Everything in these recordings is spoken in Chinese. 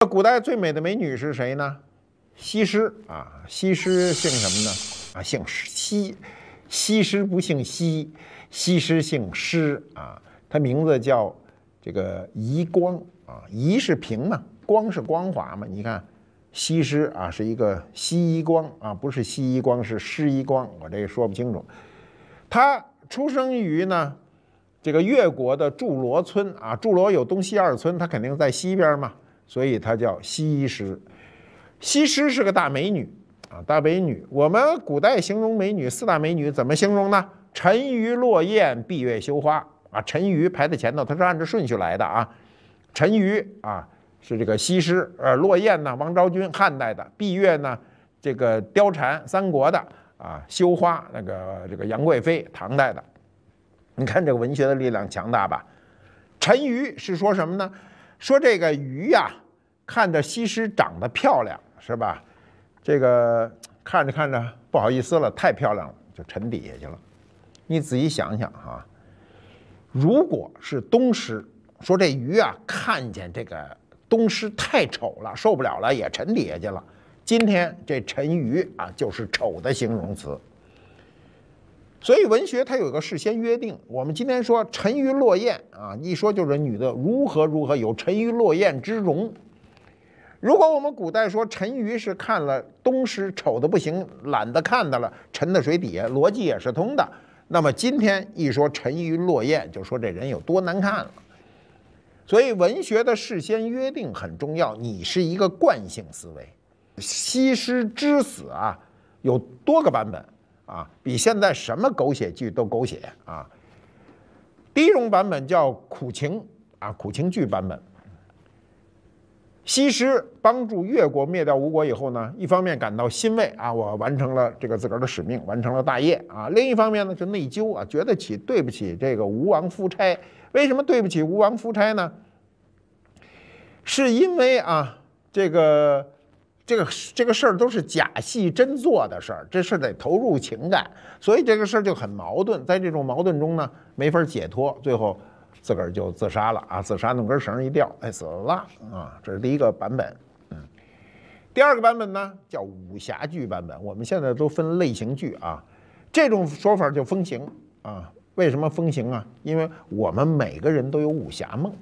古代最美的美女是谁呢？西施啊，西施姓什么呢？啊，姓西，西施不姓西，西施姓施啊，她名字叫这个宜光啊，宜是平嘛，光是光滑嘛。你看西施啊，是一个西夷光啊，不是西夷光，是施夷光，我这个说不清楚。她出生于呢这个越国的祝罗村啊，祝罗有东西二村，她肯定在西边嘛。所以她叫西施。西施是个大美女啊，大美女。我们古代形容美女四大美女怎么形容呢？沉鱼落雁，闭月羞花啊。沉鱼排在前头，它是按照顺序来的啊。沉鱼啊是这个西施，落雁呢王昭君汉代的，闭月呢这个貂蝉三国的啊，羞花这个杨贵妃唐代的。你看这个文学的力量强大吧？沉鱼是说什么呢？说这个鱼呀，看着西施长得漂亮，是吧？这个看着看着不好意思了，太漂亮了，就沉底下去了。你仔细想想哈，如果是东施，说这鱼啊看见这个东施太丑了，受不了了，也沉底下去了。今天这沉鱼啊，就是丑的形容词。所以文学它有一个事先约定，我们今天说沉鱼落雁啊，一说就是女的如何如何有沉鱼落雁之容。如果我们古代说沉鱼是看了东施丑的不行，懒得看的了，沉在水底下，逻辑也是通的。那么今天一说沉鱼落雁，就说这人有多难看了。所以文学的事先约定很重要，你是一个惯性思维。西施之死啊，有多个版本。啊，比现在什么狗血剧都狗血啊！第一种版本叫苦情啊，苦情剧版本。西施帮助越国灭掉吴国以后呢，一方面感到欣慰啊，我完成了这个自个儿的使命，完成了大业啊；另一方面呢，就内疚啊，觉得对不起这个吴王夫差。为什么对不起吴王夫差呢？是因为啊，这个事儿都是假戏真做的事儿，这事儿得投入情感，所以这个事儿就很矛盾。在这种矛盾中呢，没法解脱，最后自个儿就自杀了啊！自杀弄根绳一吊，哎，死了啊！这是第一个版本。第二个版本呢叫武侠剧版本，我们现在都分类型剧啊，这种说法就风行啊。为什么风行啊？因为我们每个人都有武侠梦。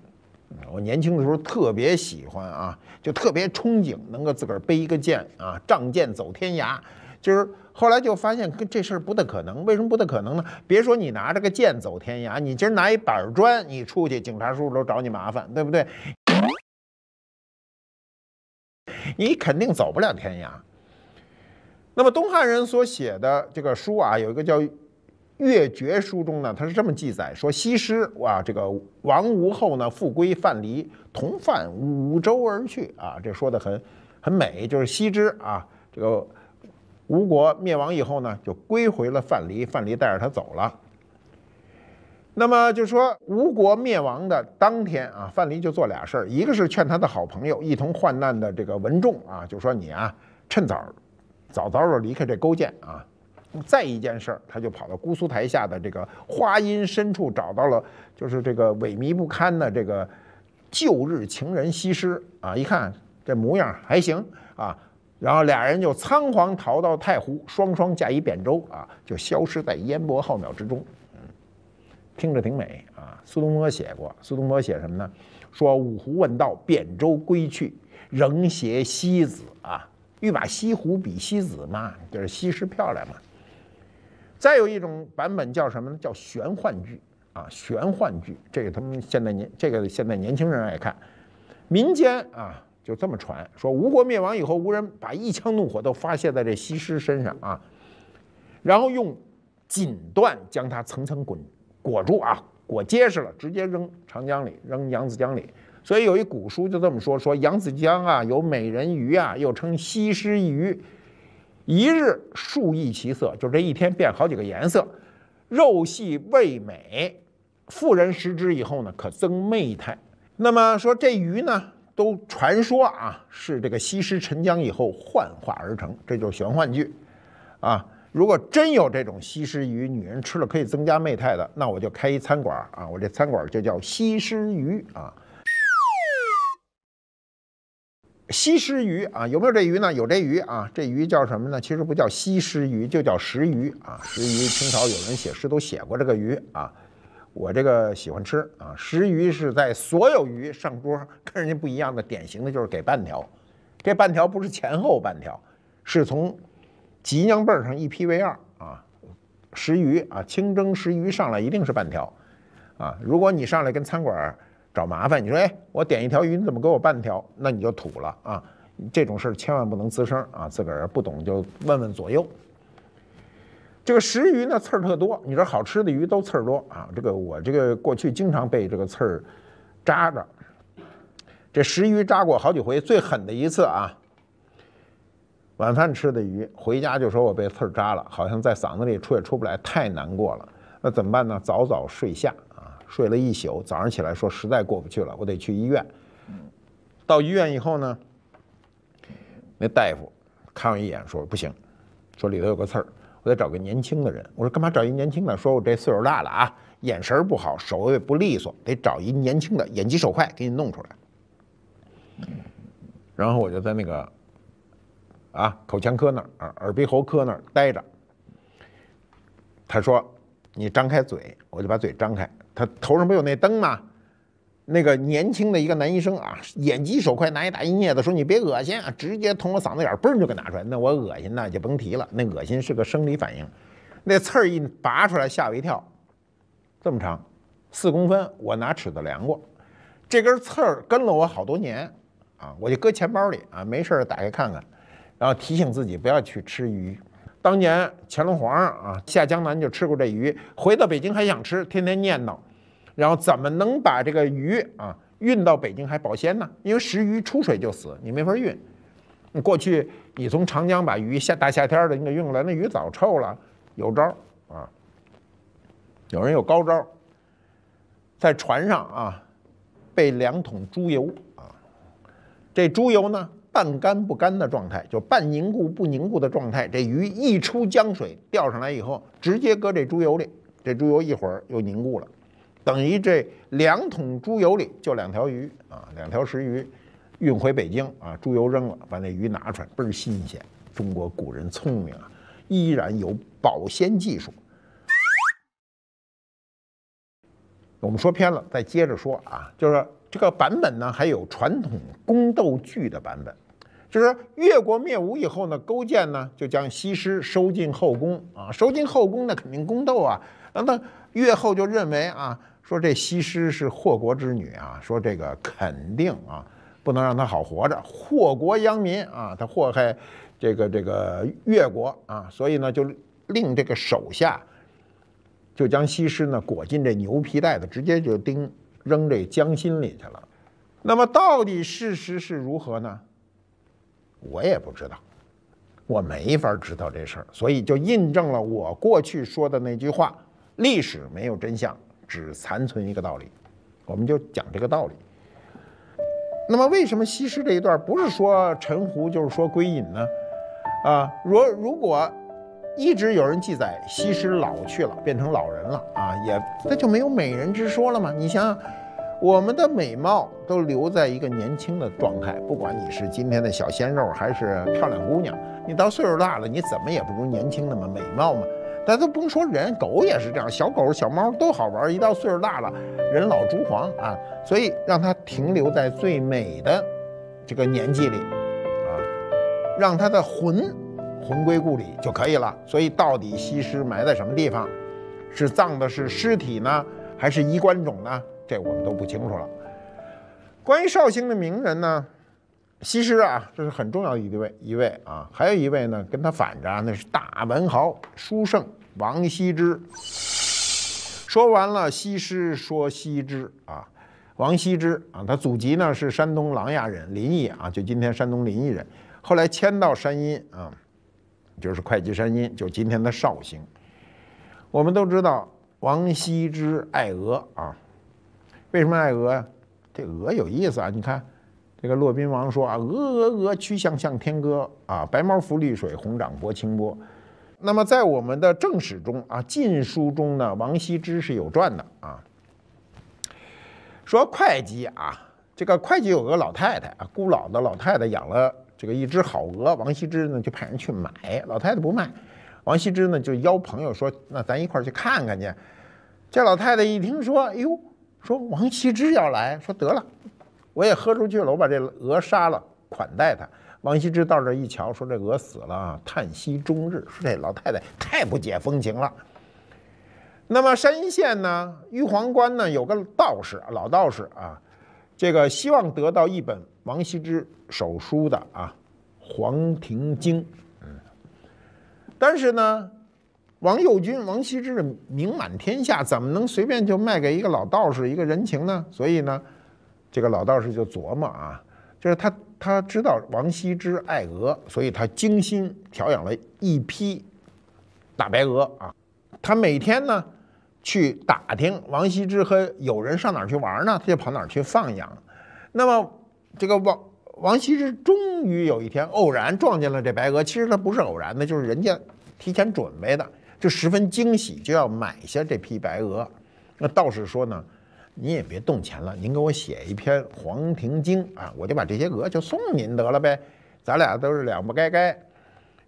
我年轻的时候特别喜欢啊，就特别憧憬能够自个儿背一个剑啊，仗剑走天涯。就是后来就发现跟这事儿不太可能。为什么不太可能呢？别说你拿着个剑走天涯，你今儿拿一板砖，你出去警察叔叔都找你麻烦，对不对？你肯定走不了天涯。那么东汉人所写的这个书啊，有一个叫越绝书中呢，他是这么记载说：西施这个亡吴后呢，复归范蠡，同泛五洲而去啊。这说的很美，就是西施啊，这个吴国灭亡以后呢，就归回了范蠡，范蠡带着他走了。那么就说吴国灭亡的当天啊，范蠡就做俩事儿，一个是劝他的好朋友一同患难的这个文仲啊，就说你啊，趁早的离开这勾践啊。再一件事儿，他就跑到姑苏台下的这个花阴深处，找到了就是这个萎靡不堪的这个旧日情人西施啊，一看这模样还行啊，然后俩人就仓皇逃到太湖，双双驾一扁舟啊，就消失在烟波浩渺之中。听着挺美啊。苏东坡写过，苏东坡写什么呢？说五湖问道，扁舟归去，仍携西子啊，欲把西湖比西子嘛，就是西施漂亮嘛。再有一种版本叫什么呢？叫玄幻剧啊，玄幻剧，这个他们现在年轻人爱看。民间啊就这么传说，吴国灭亡以后，吴人把一腔怒火都发泄在这西施身上啊，然后用锦缎将它层层裹住啊，裹结实了，直接扔长江里，扔扬子江里。所以有一古书就这么说：扬子江啊有美人鱼啊，又称西施鱼。一日数异其色，就这一天变好几个颜色，肉细味美，妇人食之以后呢，可增媚态。那么说这鱼呢，都传说啊是这个西施沉江以后幻化而成，这就是玄幻剧啊。如果真有这种西施鱼，女人吃了可以增加媚态的，那我就开一餐馆啊，我这餐馆就叫西施鱼啊。西施鱼啊，有没有这鱼呢？有这鱼啊，这鱼叫什么呢？其实不叫西施鱼，就叫石鱼啊。石鱼，清朝有人写诗都写过这个鱼啊。我这个喜欢吃啊。石鱼是在所有鱼上桌跟人家不一样的，典型的就是给半条。这半条不是前后半条，是从脊梁背上一劈为二啊。石鱼啊，清蒸石鱼上来一定是半条啊。如果你上来跟餐馆找麻烦，你说哎，我点一条鱼，你怎么给我半条？那你就土了啊！这种事千万不能吱声啊，自个儿不懂就问问左右。这个石鱼呢，刺儿特多，你说好吃的鱼都刺儿多啊。我过去经常被这个刺儿扎着，这石鱼扎过好几回，最狠的一次啊，晚饭吃的鱼，回家就说我被刺儿扎了，好像在嗓子里出也出不来，太难过了。那怎么办呢？早早睡下。睡了一宿，早上起来说实在过不去了，我得去医院。到医院以后呢，那大夫看我一眼说不行，说里头有个刺儿，我得找个年轻的人。我说干嘛找一年轻的？说我这岁数大了啊，眼神不好，手也不利索，得找一年轻的，眼疾手快，给你弄出来。然后我就在那个口腔科那儿、耳鼻喉科那儿待着。他说你张开嘴，我就把嘴张开。他头上不有那灯吗？那个年轻的一个男医生啊，眼疾手快，拿一大一镊子说：“你别恶心啊！”直接从我嗓子眼嘣就给拿出来。那我恶心那就甭提了，那恶心是个生理反应。那刺儿一拔出来，吓我一跳，这么长，4公分，我拿尺子量过。这根刺儿跟了我好多年啊，我就搁钱包里啊，没事打开看看，然后提醒自己不要去吃鱼。当年乾隆皇上啊下江南就吃过这鱼，回到北京还想吃，天天念叨。然后怎么能把这个鱼啊运到北京还保鲜呢？因为石鱼出水就死，你没法运。过去你从长江把鱼大夏天的你给运过来，那鱼早臭了。有招啊，有人有高招，在船上啊备2桶猪油啊，这猪油呢半干不干的状态，就半凝固不凝固的状态。这鱼一出江水钓上来以后，直接搁这猪油里，这猪油一会儿又凝固了。等于这2桶猪油里就2条鱼啊，2条石鱼，运回北京啊，猪油扔了，把那鱼拿出来，倍儿新鲜。中国古人聪明啊，依然有保鲜技术。我们说偏了，再接着说啊，就是这个版本呢，还有传统宫斗剧的版本，就是越国灭吴以后呢，勾践呢就将西施收进后宫啊，收进后宫那肯定宫斗啊，那越后就认为啊。说这西施是祸国之女啊，说这个肯定啊，不能让她好活着，祸国殃民啊，她祸害这个越国啊，所以呢就令这个手下就将西施呢裹进这牛皮袋子，直接就扔这江心里去了。那么到底事实是如何呢？我也不知道，我没法知道这事儿，所以就印证了我过去说的那句话：历史没有真相。只残存一个道理，我们就讲这个道理。那么为什么西施这一段不是说陈胡就是说归隐呢？啊，如果一直有人记载西施老去了，变成老人了啊，那就没有美人之说了吗？你想想，我们的美貌都留在一个年轻的状态，不管你是今天的小鲜肉还是漂亮姑娘，你到岁数大了，你怎么也不如年轻那么美貌嘛。咱都不用说人，狗也是这样，小狗小猫都好玩，一到岁数大了，人老珠黄啊，所以让它停留在最美的这个年纪里啊，让它的魂归故里就可以了。所以到底西施埋在什么地方，是葬的是尸体呢，还是衣冠冢呢？这我们都不清楚了。关于绍兴的名人呢，西施啊，这是很重要的一位啊，还有一位呢，跟他反着啊，那是大文豪书圣王羲之。说完了西施，说羲之啊，王羲之啊，他祖籍呢是山东琅琊人，临沂啊，就今天山东临沂人，后来迁到山阴啊，就是会稽山阴，就今天的绍兴。我们都知道王羲之爱鹅啊，为什么爱鹅呀？这鹅有意思啊，你看。这个骆宾王说啊，鹅，曲项向天歌啊，白毛浮绿水，红掌拨清波。那么在我们的正史中啊，《晋书》中呢，王羲之是有传的啊，说会稽啊，这个会稽有个老太太啊，孤老的老太太养了这个一只好鹅，王羲之呢就派人去买，老太太不卖，王羲之呢就邀朋友说，那咱一块儿去看看去。这老太太一听说，哎呦，说王羲之要来，说得了，我也喝出去了，我把这鹅杀了款待他。王羲之到这一瞧，说这鹅死了啊，叹息终日，说这老太太太不解风情了。那么山阴县呢，玉皇关呢有个道士，老道士啊，这个希望得到一本王羲之手书的啊《黄庭经》，但是呢，王右军、王羲之名满天下，怎么能随便就卖给一个老道士一个人情呢？所以呢，这个老道士就琢磨啊，就是他知道王羲之爱鹅，所以他精心调养了一批大白鹅啊。他每天呢去打听王羲之和友人上哪儿去玩呢，他就跑哪儿去放养。那么这个王羲之终于有一天偶然撞见了这白鹅，其实他不是偶然的，就是人家提前准备的，就十分惊喜，就要买下这批白鹅。那道士说呢，您也别动钱了，您给我写一篇《黄庭经》啊，我就把这些鹅就送您得了呗，咱俩都是两不该该。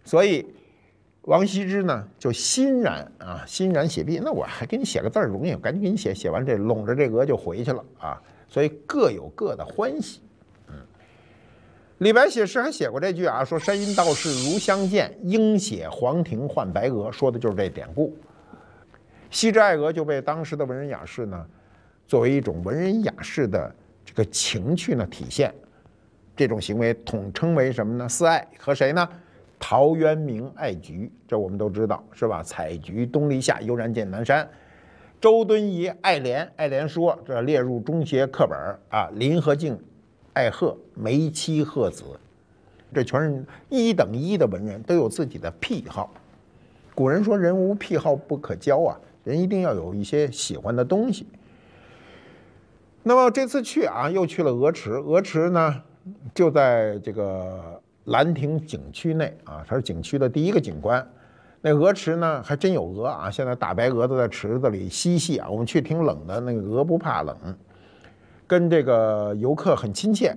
所以王羲之呢就欣然写毕，那我还给你写个字容易，赶紧给你写，写完这拢着这鹅就回去了啊。所以各有各的欢喜。李白写诗还写过这句啊，说山阴道士如相见，应写黄庭换白鹅，说的就是这典故。羲之爱鹅就被当时的文人雅士呢，作为一种文人雅士的这个情趣呢体现，这种行为统称为什么呢？私爱。和谁呢？陶渊明爱菊，这我们都知道是吧？采菊东篱下，悠然见南山。周敦颐爱莲，爱莲说这列入中学课本啊。林和靖爱鹤，梅妻鹤子，这全是一等一的文人，都有自己的癖好。古人说人无癖好不可交啊，人一定要有一些喜欢的东西。那么这次去啊，又去了鹅池，鹅池呢就在这个兰亭景区内啊，它是景区的第一个景观。那鹅池呢还真有鹅啊，现在大白鹅都在池子里嬉戏啊。我们去挺冷的，那个鹅不怕冷，跟这个游客很亲切。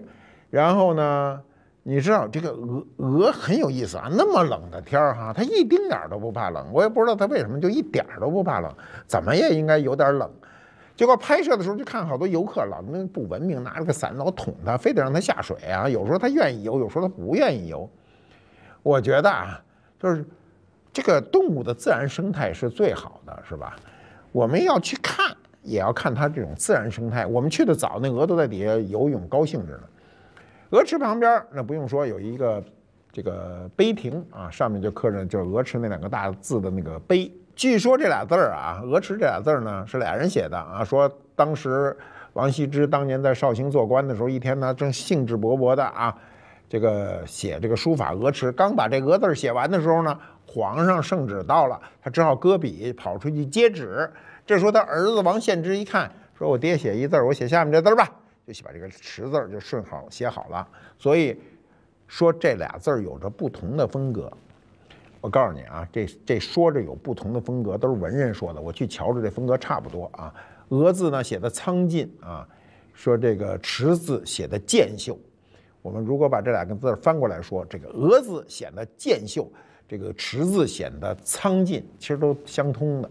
然后呢，你知道这个鹅很有意思啊，那么冷的天儿哈，它一丁点儿都不怕冷。我也不知道它为什么就一点儿都不怕冷，怎么也应该有点冷。结果拍摄的时候就看好多游客老那不文明，拿着个伞老捅它，非得让它下水啊。有时候它愿意游，有时候它不愿意游。我觉得啊，就是这个动物的自然生态是最好的，是吧？我们要去看，也要看它这种自然生态。我们去的早，那鹅都在底下游泳，高兴着呢。鹅池旁边那不用说，有一个这个碑亭啊，上面就刻着就是鹅池那两个大字的那个碑。据说这俩字儿啊，鹅池这俩字儿呢是俩人写的啊。说当时王羲之当年在绍兴做官的时候，一天呢正兴致勃勃的啊，这个写这个书法鹅池，刚把这鹅字写完的时候呢，皇上圣旨到了，他只好搁笔跑出去接旨。这时候他儿子王献之一看，说我爹写一字，我写下面这字吧，就把这个池字就顺好写好了。所以说这俩字有着不同的风格。我告诉你啊，这说着有不同的风格，都是文人说的。我去瞧着这风格差不多啊。鹅字呢写的苍劲啊，说这个池字写的健秀。我们如果把这两个字翻过来说，这个鹅字显得健秀，这个池字显得苍劲，其实都相通的。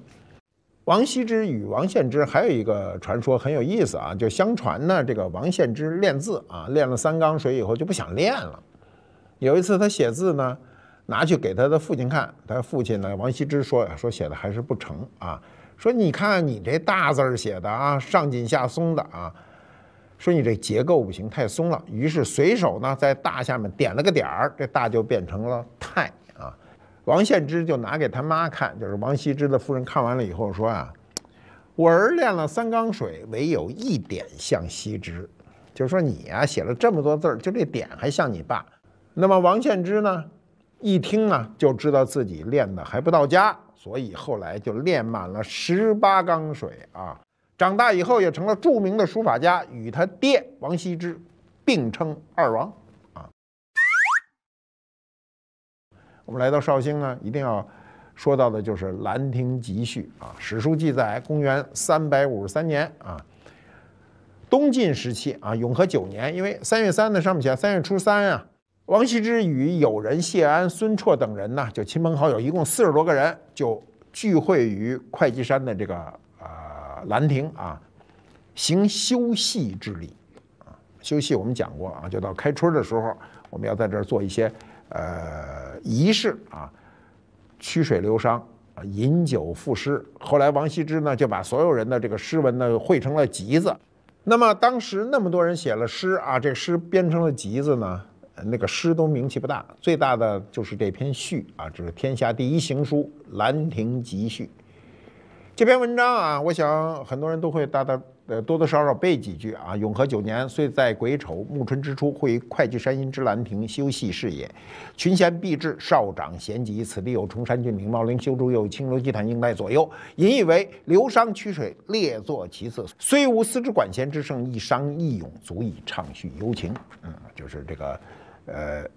王羲之与王献之还有一个传说很有意思啊，就相传呢，这个王献之练字啊，练了3缸水以后就不想练了。有一次他写字呢，拿去给他的父亲看，他父亲呢，王羲之说写的还是不成啊，说你看你这大字写的啊，上紧下松的啊，说你这结构不行，太松了。于是随手呢在大下面点了个点儿，这大就变成了太啊。王献之就拿给他妈看，就是王羲之的夫人看完了以后说啊，我儿练了3缸水，唯有一点像羲之，就是说你啊写了这么多字儿，就这点还像你爸。那么王献之呢，一听呢就知道自己练的还不到家，所以后来就练满了18缸水啊。长大以后也成了著名的书法家，与他爹王羲之并称二王啊。我们来到绍兴呢，一定要说到的就是兰亭集序啊。史书记载，公元353年啊，东晋时期啊，永和9年，因为3月3呢上面写3月初3啊，王羲之与友人谢安、孙绰等人呢，就亲朋好友一共40多个人，就聚会于会稽山的这个兰亭啊，行修禊之礼啊。修禊我们讲过啊，就到开春的时候，我们要在这儿做一些仪式啊，曲水流觞啊，饮酒赋诗。后来王羲之呢，就把所有人的这个诗文呢汇成了集子。那么当时那么多人写了诗啊，这诗编成了集子呢，那个诗都名气不大，最大的就是这篇序啊，这是天下第一行书《兰亭集序》。这篇文章啊，我想很多人都会多多少少背几句啊。永和9年，岁在癸丑，暮春之初，会于会稽山阴之兰亭，修禊事也。群贤毕至，少长咸集，此地有崇山峻岭，茂林修竹，又有青楼祭坛应带左右，引以为流觞曲水，列作其次。虽无丝之管弦之盛，一觞一咏，足以畅叙幽情。就是这个。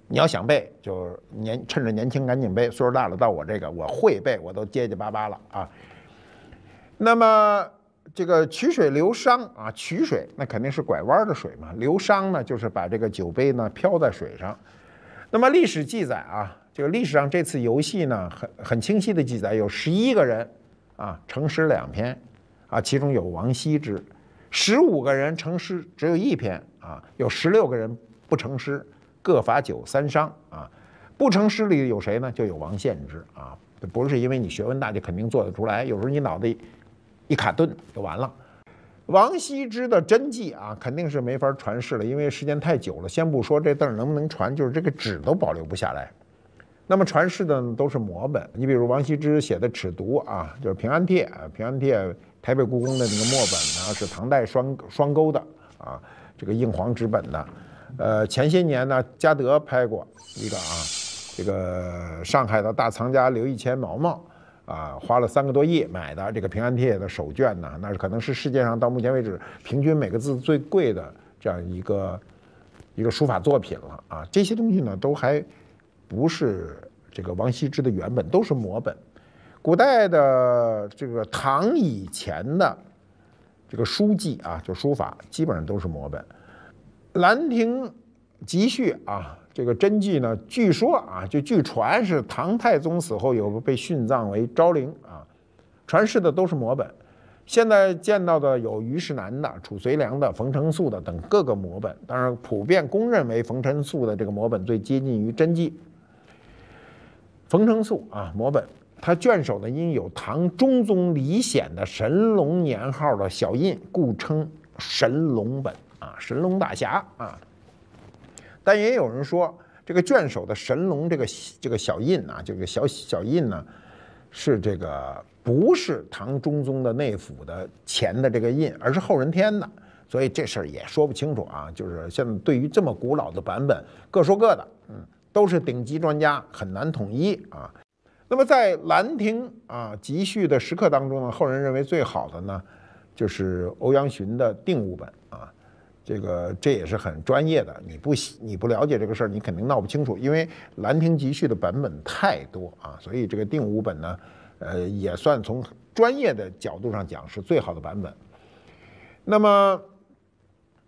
你要想背，就趁着年轻赶紧背，岁数大了到我这个我会背，我都结结巴巴了啊。那么这个曲水流觞啊，曲水那肯定是拐弯的水嘛，流觞呢就是把这个酒杯呢飘在水上。那么历史记载啊，这个历史上这次游戏呢很清晰的记载，有11个人啊成诗2篇啊，其中有王羲之；15个人成诗只有1篇啊，有16个人不成诗，各罚酒3觞啊。不成诗里有谁呢？就有王献之啊。不是因为你学问大就肯定做得出来，有时候你脑袋一卡顿就完了。王羲之的真迹啊，肯定是没法传世了，因为时间太久了。先不说这字能不能传，就是这个纸都保留不下来。那么传世的都是摹本。你比如王羲之写的《尺牍》啊，就是《平安帖》，《平安帖》台北故宫的那个墨本呢，是唐代双钩的啊，这个硬黄纸本的。前些年呢，嘉德拍过一个啊，这个上海的大藏家刘义谦毛毛啊，花了3个多亿买的这个《平安帖》的手卷呢，那可能是世界上到目前为止平均每个字最贵的这样一个书法作品了啊。这些东西呢，都还不是这个王羲之的原本，都是摹本。古代的这个唐以前的这个书记啊，就书法基本上都是摹本。《兰亭集序》啊，这个真迹呢，据说啊，就据传是唐太宗死后有被殉葬为昭陵啊，传世的都是摹本。现在见到的有虞世南的、褚遂良的、冯承素的等各个摹本，当然普遍公认为冯承素的这个摹本最接近于真迹。冯承素啊，摹本，他卷首呢因有唐中宗李显的神龙年号的小印，故称神龙本啊，神龙大侠啊。但也有人说，这个卷首的神龙这个小印啊，这个小印呢，是这个不是唐中宗的内府的钱的这个印，而是后人添的，所以这事儿也说不清楚啊。就是现在对于这么古老的版本，各说各的，都是顶级专家，很难统一啊。那么在《兰亭集序》的石刻当中呢，后人认为最好的呢，就是欧阳询的定物本啊。这也是很专业的，你不了解这个事儿，你肯定闹不清楚，因为《兰亭集序》的版本太多啊，所以这个定物本呢，也算从专业的角度上讲是最好的版本。那么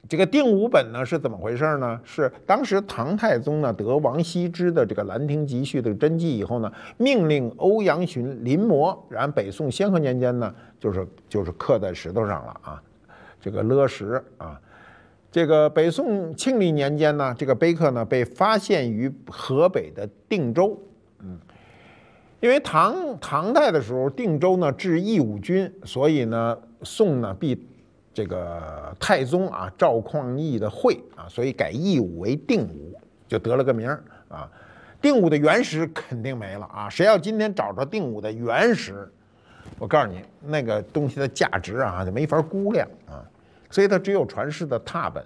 这个定物本呢是怎么回事呢？是当时唐太宗呢得王羲之的这个《兰亭集序》的真迹以后呢，命令欧阳询临摹，然北宋宣和年间呢，就是刻在石头上了啊，这个勒石啊。这个北宋庆历年间呢，这个碑刻呢被发现于河北的定州，因为唐代的时候，定州呢置义武军，所以呢宋呢避这个太宗啊赵匡胤的讳啊，所以改义武为定武，就得了个名啊。定武的原石肯定没了啊，谁要今天找着定武的原石，我告诉你，那个东西的价值啊就没法估量啊。所以它只有传世的拓本。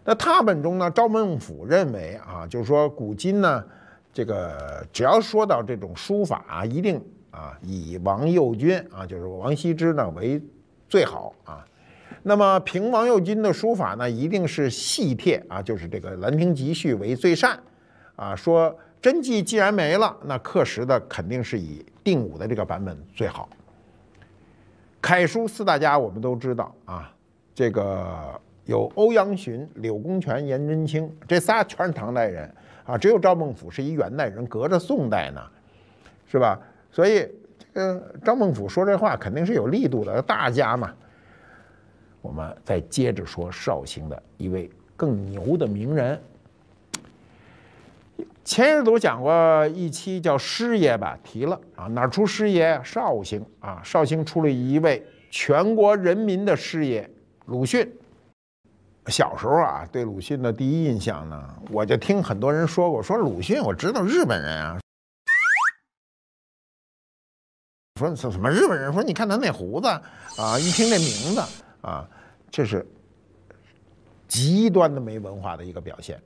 那拓本中呢，赵孟俯认为啊，就是说古今呢，这个只要说到这种书法啊，一定啊以王右军啊，就是王羲之呢为最好啊。那么凭王右军的书法呢，一定是细帖啊，就是这个《兰亭集序》为最善啊。说真迹既然没了，那刻石的肯定是以定武的这个版本最好。楷书4大家我们都知道啊。这个有欧阳询、柳公权、颜真卿，这仨全是唐代人啊，只有赵孟俯是一元代人，隔着宋代呢，是吧？所以这个赵孟俯说这话肯定是有力度的，大家嘛。我们再接着说绍兴的一位更牛的名人。前日都讲过一期叫师爷吧，提了啊，哪出师爷？绍兴啊，绍兴出了一位全国人民的师爷鲁迅。小时候啊，对鲁迅的第一印象呢，我就听很多人说过，说鲁迅我知道日本人啊，说什么日本人？说你看他那胡子啊，一听这名字啊，这是极端的没文化的一个表现。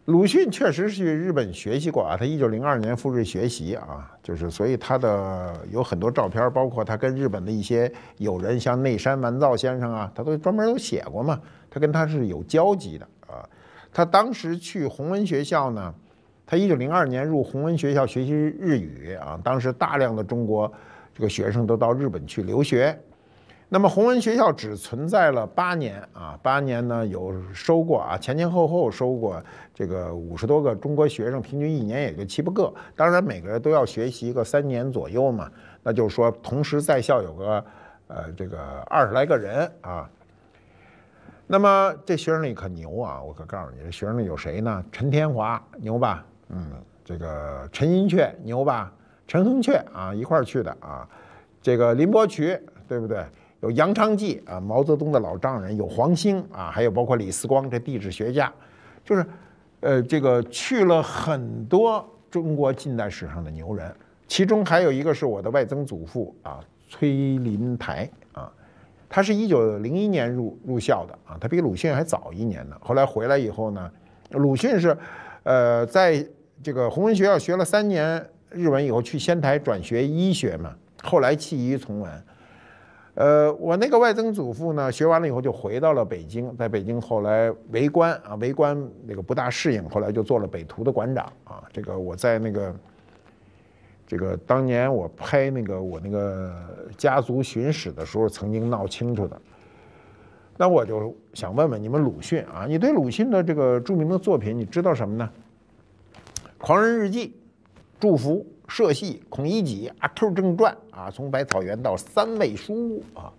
鲁迅确实是去日本学习过啊，他1902年赴日学习啊，就是所以他的有很多照片，包括他跟日本的一些友人，像内山完造先生啊，他都专门都写过嘛，他跟他是有交集的啊。他当时去弘文学校呢，他1902年入弘文学校学习日语啊，当时大量的中国这个学生都到日本去留学。那么弘文学校只存在了8年啊，8年呢有收过啊，前前后后收过这个50多个中国学生，平均1年也就7、8个。当然每个人都要学习个3年左右嘛，那就是说同时在校有个这个20来个人啊。那么这学生里可牛啊，我可告诉你，这学生里有谁呢？陈天华牛吧，这个陈寅恪牛吧，陈亨恪啊一块儿去的啊，这个林伯渠对不对？有杨昌济啊，毛泽东的老丈人，有黄兴啊，还有包括李四光这地质学家，就是这个去了很多中国近代史上的牛人，其中还有一个是我的外曾祖父啊，崔林台啊，他是1901年入校的啊，他比鲁迅还早1年呢。后来回来以后呢，鲁迅是在这个弘文学校学了3年日文以后，去仙台转学医学嘛，后来弃医从文。我那个外曾祖父呢，学完了以后就回到了北京，在北京后来为官啊，为官那个不大适应，后来就做了北图的馆长啊。这个我在那个这个当年我拍那个我那个家族寻史的时候，曾经闹清楚的。那我就想问问你们鲁迅啊，你对鲁迅的这个著名的作品，你知道什么呢？《狂人日记》、《祝福》、《社戏》、《孔乙己》、《阿 Q 正传》啊，从百草园到三味书屋啊，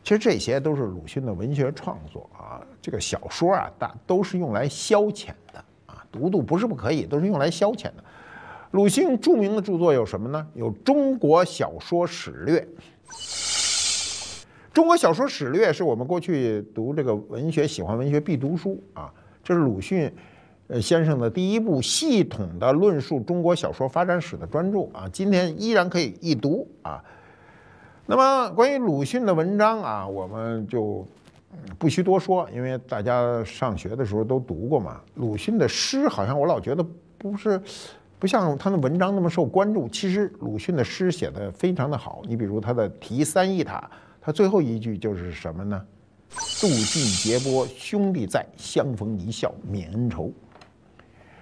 其实这些都是鲁迅的文学创作啊。这个小说啊，都是用来消遣的啊，读不是不可以，都是用来消遣的。鲁迅著名的著作有什么呢？有《中国小说史略》。《中国小说史略》是我们过去读这个文学、喜欢文学必读书啊，这是鲁迅先生的第一部系统的论述中国小说发展史的专著啊，今天依然可以一读啊。那么关于鲁迅的文章啊，我们就不需多说，因为大家上学的时候都读过嘛。鲁迅的诗好像我老觉得不像他的文章那么受关注，其实鲁迅的诗写得非常的好。你比如他的《题三义塔》，他最后一句就是什么呢？渡尽劫波，兄弟在，相逢一笑泯恩仇。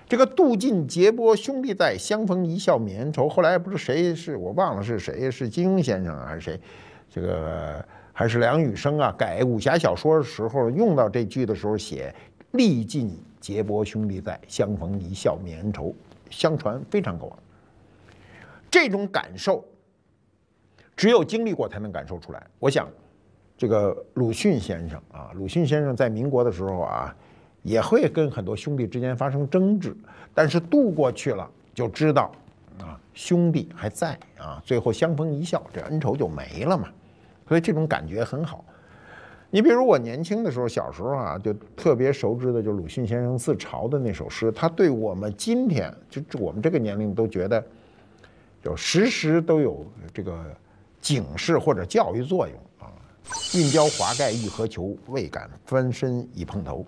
这个渡尽劫波，兄弟在，相逢一笑泯恩仇。后来不知谁是我忘了是谁，是金庸先生啊还是谁？这个还是梁羽生啊，改武侠小说的时候用到这句的时候写“历尽劫波，兄弟在，相逢一笑泯恩仇”，相传非常广。这种感受只有经历过才能感受出来。我想，这个鲁迅先生啊，鲁迅先生在民国的时候啊，也会跟很多兄弟之间发生争执，但是渡过去了就知道啊，兄弟还在啊，最后相逢一笑，这恩仇就没了嘛。所以这种感觉很好。你比如我年轻的时候，小时候啊，就特别熟知的就鲁迅先生自嘲的那首诗，他对我们今天就我们这个年龄都觉得，就时时都有这个警示或者教育作用啊。运交华盖欲何求，未敢翻身已碰头。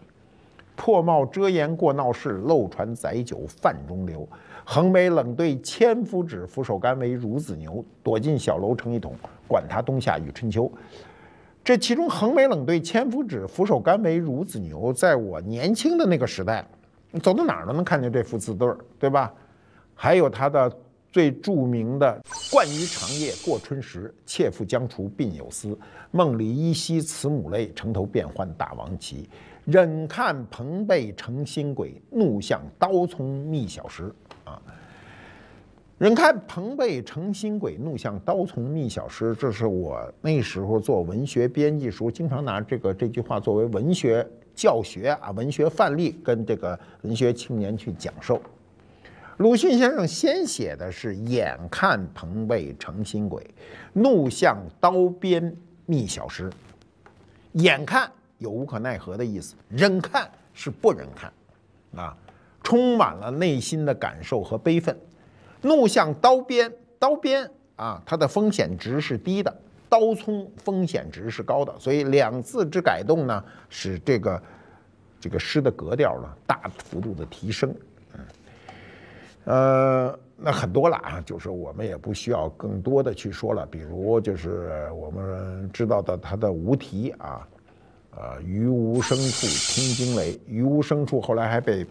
破帽遮颜过闹市，漏船载酒泛中流。横眉冷对千夫指，俯首甘为孺子牛。躲进小楼成一统，管他冬夏与春秋。这其中横眉冷对千夫指，俯首甘为孺子牛，在我年轻的那个时代，你走到哪儿都能看见这副字对儿，对吧？还有他的最著名的“惯于长夜过春时，妾负将厨鬓有丝。梦里依稀慈母泪，城头变幻大王旗。忍看朋辈成新轨，怒向刀葱觅小时。”啊，忍看朋辈成新轨，怒向刀葱觅小时。这是我那时候做文学编辑时候，经常拿这句话作为文学教学啊、文学范例，跟这个文学青年去讲授。鲁迅先生先写的是“眼看朋辈成新轨，怒向刀边觅小时”。眼看有无可奈何的意思，忍看是不忍看，啊，充满了内心的感受和悲愤。怒向刀边，刀边啊，它的风险值是低的，刀葱风险值是高的，所以两字之改动呢，使这个诗的格调呢大幅度的提升。那很多了啊，就是我们也不需要更多的去说了。比如就是我们知道的它的无题啊，于无声处听惊雷，于无声处后来还被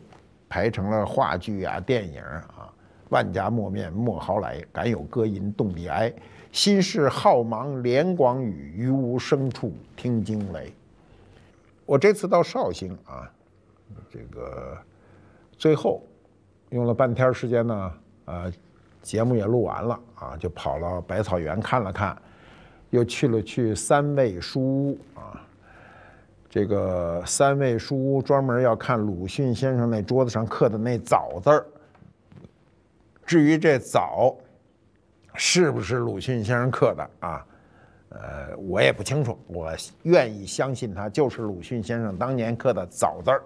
排成了话剧啊、电影啊。万家莫面莫豪来，敢有歌吟动地哀。心事浩茫连广宇，于无声处听惊雷。我这次到绍兴啊，这个最后。用了半天时间呢，节目也录完了啊，就跑到百草园看了看，又去三味书屋啊。这个三味书屋专门要看鲁迅先生那桌子上刻的那枣字儿。至于这枣是不是鲁迅先生刻的啊？我也不清楚，我愿意相信他就是鲁迅先生当年刻的枣字儿。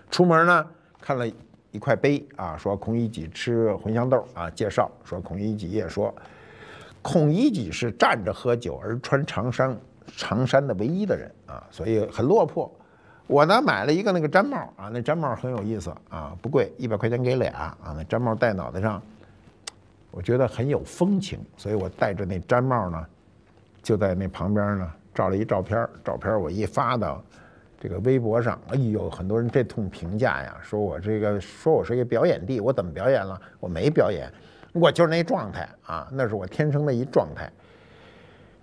出门呢，看了一块碑啊，说孔乙己吃茴香豆啊，介绍说孔乙己也说，孔乙己是站着喝酒而穿长衫的唯一的人啊，所以很落魄。我呢买了一个那个毡帽啊，那毡帽很有意思啊，不贵，100块钱给俩啊。那毡帽戴脑袋上，我觉得很有风情，所以我戴着那毡帽呢，就在那旁边呢照了一照片，我一发到这个微博上，哎呦，很多人这通评价呀，说我是一个表演帝，我怎么表演了？我没表演，我就是那状态啊，那是我天生的一状态。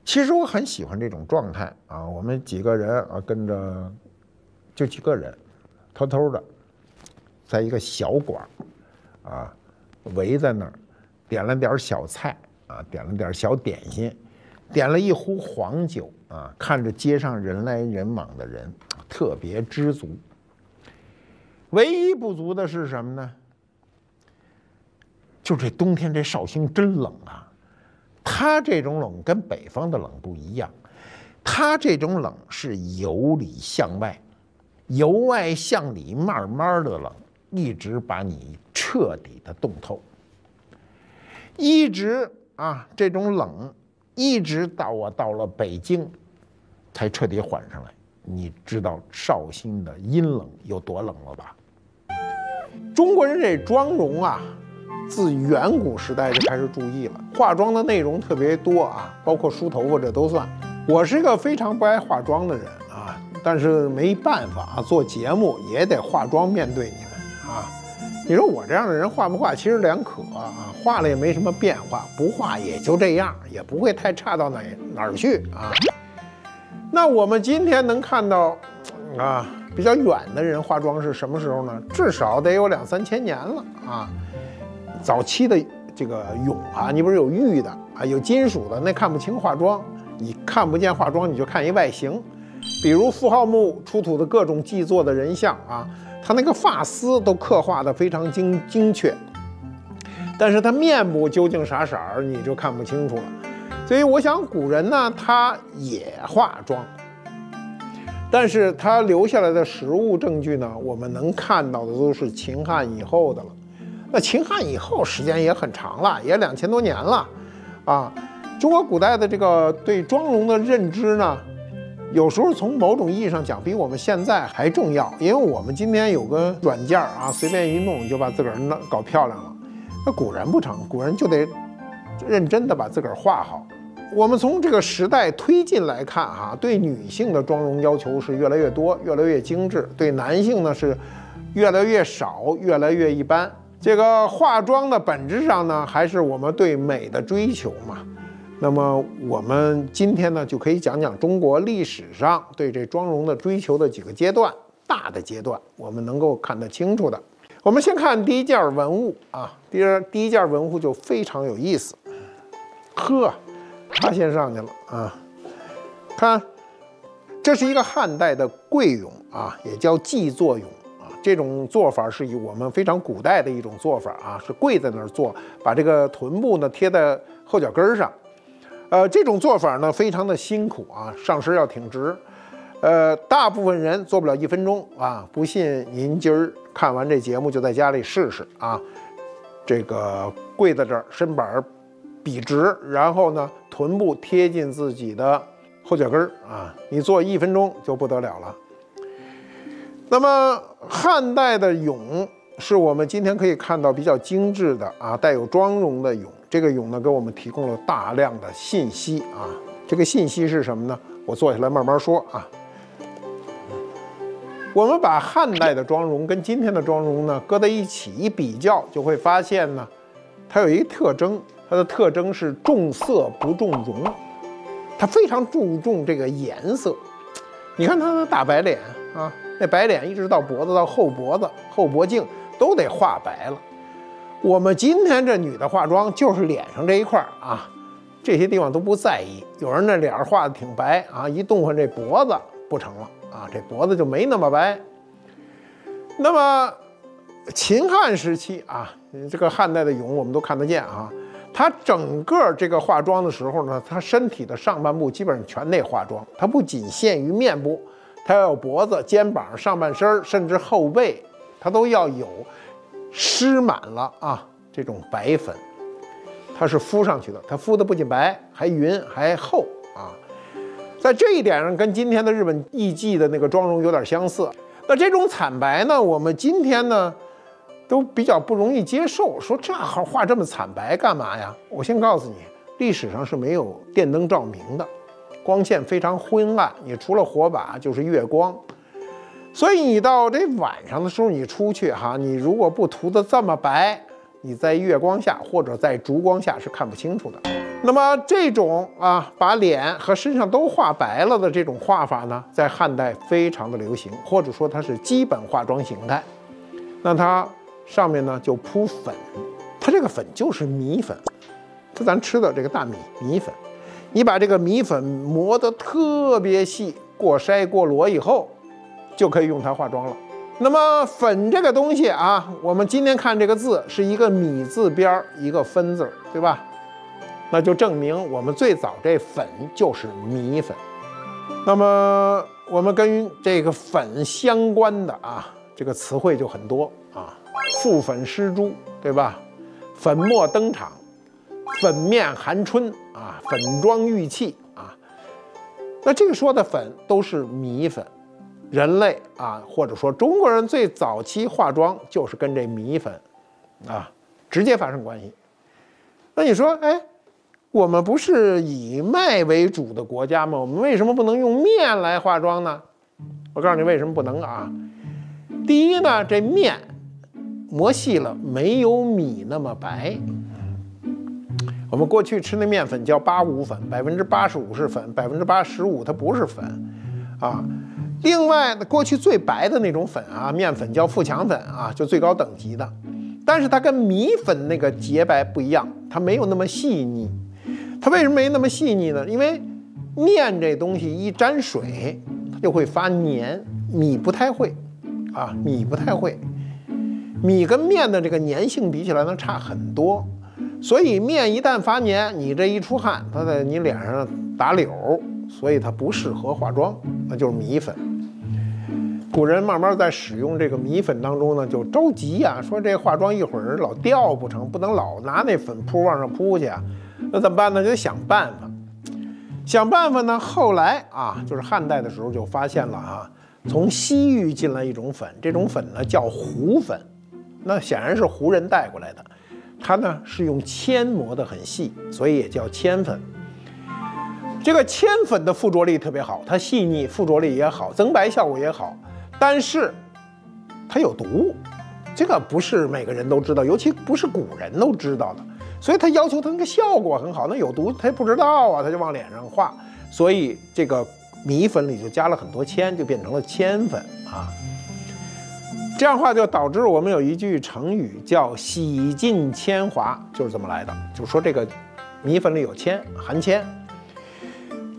其实我很喜欢这种状态啊，我们几个人啊，跟着就几个人，偷偷的，在一个小馆啊，围在那儿，点了点小菜啊，点了点小点心，点了一壶黄酒啊，看着街上人来人往的人。特别知足，唯一不足的是什么呢？就这冬天这绍兴真冷啊！它这种冷跟北方的冷不一样，它这种冷是由里向外，由外向里慢慢的冷，一直把你彻底的冻透，一直啊这种冷，一直到我到了北京，才彻底缓上来。你知道绍兴的阴冷有多冷了吧？中国人这妆容啊，自远古时代就开始注意了，化妆的内容特别多啊，包括梳头发这都算。我是一个非常不爱化妆的人啊，但是没办法啊，做节目也得化妆面对你们啊。你说我这样的人化不化，其实两可啊，化了也没什么变化，不化也就这样，也不会太差到哪儿去啊。那我们今天能看到，啊，比较远的人化妆是什么时候呢？至少得有2、3千年了啊。早期的这个俑啊，你不是有玉的啊，有金属的，那看不清化妆，你看不见化妆，你就看一外形。比如妇号墓出土的各种祭作的人像啊，他那个发丝都刻画的非常精确，但是他面部究竟啥色儿，你就看不清楚了。所以我想古人呢，他也化妆，但是他留下来的实物证据呢，我们能看到的都是秦汉以后的了。那秦汉以后时间也很长了，也2000多年了啊。中国古代的这个对妆容的认知呢，有时候从某种意义上讲，比我们现在还重要。因为我们今天有个软件啊，随便一弄就把自个儿搞漂亮了。那古人不成，古人就得认真的把自个儿画好。我们从这个时代推进来看啊，对女性的妆容要求是越来越多，越来越精致；对男性呢是越来越少，越来越一般。这个化妆的本质上呢，还是我们对美的追求嘛。那么我们今天呢，就可以讲讲中国历史上对这妆容的追求的几个阶段，大的阶段，我们能够看得清楚的。我们先看第一件文物啊，第一件文物就非常有意思。呵，他先上去了啊，看，这是一个汉代的跪俑啊，也叫祭坐俑。这种做法是以我们非常古代的一种做法啊，是跪在那儿做，把这个臀部呢贴在后脚跟上。这种做法呢非常的辛苦啊，上身要挺直。大部分人做不了1分钟啊，不信您今儿看完这节目就在家里试试啊。这个跪在这儿，身板笔直，然后呢臀部贴近自己的后脚跟啊，你做1分钟就不得了了。那么汉代的俑是我们今天可以看到比较精致的啊，带有妆容的俑。这个俑呢，给我们提供了大量的信息啊。这个信息是什么呢？我坐下来慢慢说啊。我们把汉代的妆容跟今天的妆容呢搁在一起一比较，就会发现呢，它有一个特征，它的特征是重色不重容，它非常注重这个颜色。你看它的大白脸啊。那白脸一直到脖子到后脖子、后脖颈都得画白了。我们今天这女的化妆就是脸上这一块啊，这些地方都不在意。有人那脸画的挺白啊，一动换这脖子不成了啊，这脖子就没那么白。那么秦汉时期啊，这个汉代的俑我们都看得见啊，它整个这个化妆的时候呢，它身体的上半部基本上全得化妆，它不仅限于面部。它要有脖子、肩膀、上半身，甚至后背，它都要有施满了啊这种白粉，它是敷上去的。它敷的不仅白，还匀，还厚啊。在这一点上，跟今天的日本艺妓的那个妆容有点相似。那这种惨白呢，我们今天呢都比较不容易接受，说这号画这么惨白干嘛呀？我先告诉你，历史上是没有电灯照明的。光线非常昏暗，你除了火把就是月光，所以你到这晚上的时候你出去哈，你如果不涂得这么白，你在月光下或者在烛光下是看不清楚的。那么这种啊把脸和身上都画白了的这种画法呢，在汉代非常的流行，或者说它是基本化妆形态。那它上面呢就铺粉，它这个粉就是米粉，就咱吃的这个大米粉。你把这个米粉磨得特别细，过筛过箩以后，就可以用它化妆了。那么粉这个东西啊，我们今天看这个字是一个米字边一个分字，对吧？那就证明我们最早这粉就是米粉。那么我们跟这个粉相关的啊，这个词汇就很多啊，覆粉施朱，对吧？粉墨登场。粉面寒春啊，粉妆玉砌啊，那这个说的粉都是米粉。人类啊，或者说中国人最早期化妆就是跟这米粉啊直接发生关系。那你说，哎，我们不是以麦为主的国家吗？我们为什么不能用面来化妆呢？我告诉你为什么不能啊。第一呢，这面磨细了没有米那么白。我们过去吃那面粉叫85粉，85%是粉，85%它不是粉，啊。另外，过去最白的那种粉啊，面粉叫富强粉啊，就最高等级的。但是它跟米粉那个洁白不一样，它没有那么细腻。它为什么没那么细腻呢？因为面这东西一沾水，它就会发黏，米不太会，啊，米不太会。米跟面的这个粘性比起来呢，差很多。所以面一旦发黏，你这一出汗，它在你脸上打柳，所以它不适合化妆，那就是米粉。古人慢慢在使用这个米粉当中呢，就着急啊，说这化妆一会儿老掉不成，不能老拿那粉扑往上扑去啊，那怎么办呢？就得想办法。想办法呢，后来啊，就是汉代的时候就发现了啊，从西域进来一种粉，这种粉呢叫胡粉，那显然是胡人带过来的。它呢是用铅磨得很细，所以也叫铅粉。这个铅粉的附着力特别好，它细腻，附着力也好，增白效果也好，但是它有毒。这个不是每个人都知道，尤其不是古人都知道的。所以他要求他那个效果很好，那有毒他也不知道啊，他就往脸上画。所以这个米粉里就加了很多铅，就变成了铅粉啊。这样的话就导致我们有一句成语叫洗尽铅华，就是这么来的，就是说这个米粉里有铅，含铅。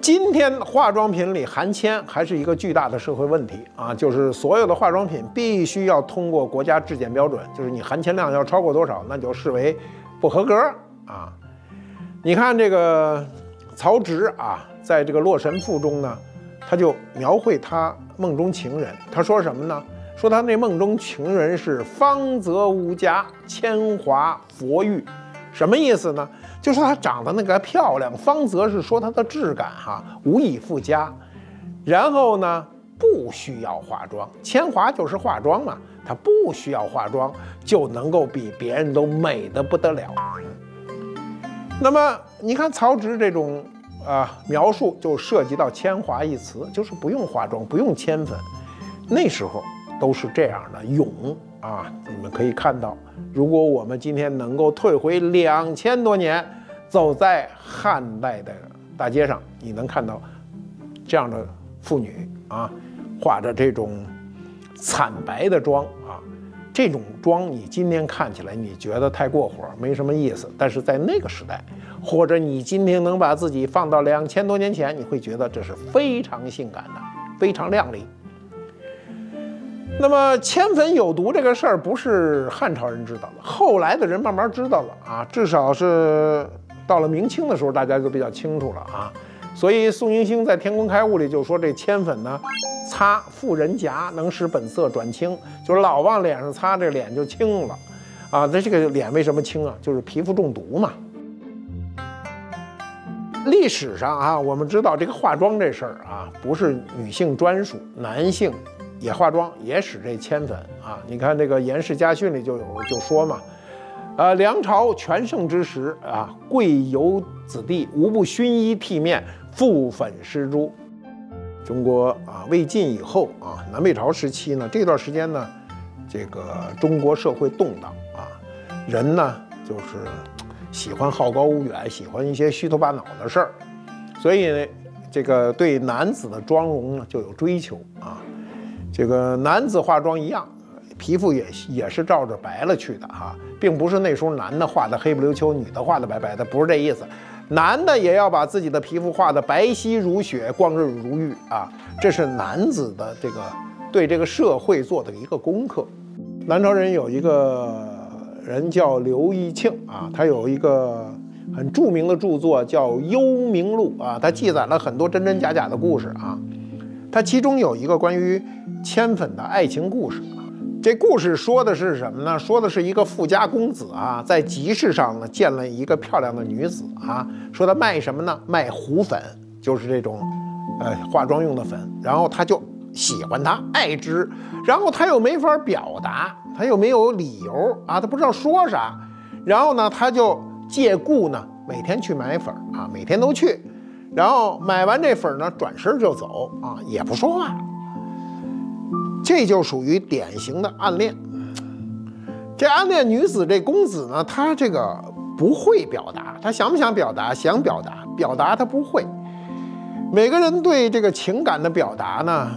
今天化妆品里含铅还是一个巨大的社会问题啊，就是所有的化妆品必须要通过国家质检标准，就是你含铅量要超过多少，那就视为不合格啊。你看这个曹植啊，在这个《洛神赋》中呢，他就描绘他梦中情人，他说什么呢？说他那梦中情人是芳泽无加，铅华佛玉，什么意思呢？就说她长得那个漂亮，芳泽是说她的质感无以复加。然后呢，不需要化妆，铅华就是化妆嘛，她不需要化妆就能够比别人都美得不得了。那么你看曹植这种描述，就涉及到铅华一词，就是不用化妆，不用铅粉。那时候都是这样的咏啊，你们可以看到，如果我们今天能够退回2000多年，走在汉代的大街上，你能看到这样的妇女啊，画着这种惨白的妆啊，这种妆你今天看起来你觉得太过火，没什么意思，但是在那个时代，或者你今天能把自己放到2000多年前，你会觉得这是非常性感的，非常靓丽。那么铅粉有毒这个事儿不是汉朝人知道的，后来的人慢慢知道了啊，至少是到了明清的时候，大家就比较清楚了啊。所以宋英星在《天工开物》里就说，这铅粉呢，擦妇人颊，能使本色转青，就是老往脸上擦，这脸就青了啊。那这个脸为什么青啊？就是皮肤中毒嘛。历史上啊，我们知道这个化妆这事儿啊，不是女性专属，男性也化妆，也使这铅粉啊。你看这个《颜氏家训》里就说嘛，梁朝全盛之时啊，贵游子弟无不熏衣剃面，覆粉施朱。中国啊，魏晋以后啊，南北朝时期呢，这段时间呢，这个中国社会动荡啊，人呢就是喜欢好高骛远，喜欢一些虚头巴脑的事儿，所以呢，这个对男子的妆容呢就有追求啊。这个男子化妆一样，皮肤也是照着白了去的并不是那时候男的画的黑不溜秋，女的画的白白的，不是这意思。男的也要把自己的皮肤画的白皙如雪，光润如玉啊，这是男子的这个对这个社会做的一个功课。南朝人有一个人叫刘义庆啊，他有一个很著名的著作叫《幽冥录》啊，他记载了很多真真假假的故事啊。它其中有一个关于铅粉的爱情故事，这故事说的是什么呢？说的是一个富家公子啊，在集市上呢见了一个漂亮的女子啊，说他卖什么呢？卖糊粉，就是这种化妆用的粉。然后他就喜欢她，爱之，然后他又没法表达，他又没有理由啊，他不知道说啥。然后呢，他就借故呢每天去买粉啊，每天都去。然后买完这粉呢，转身就走啊，也不说话。这就属于典型的暗恋。这暗恋女子这公子呢，他这个不会表达，他想不想表达？想表达，表达他不会。每个人对这个情感的表达呢，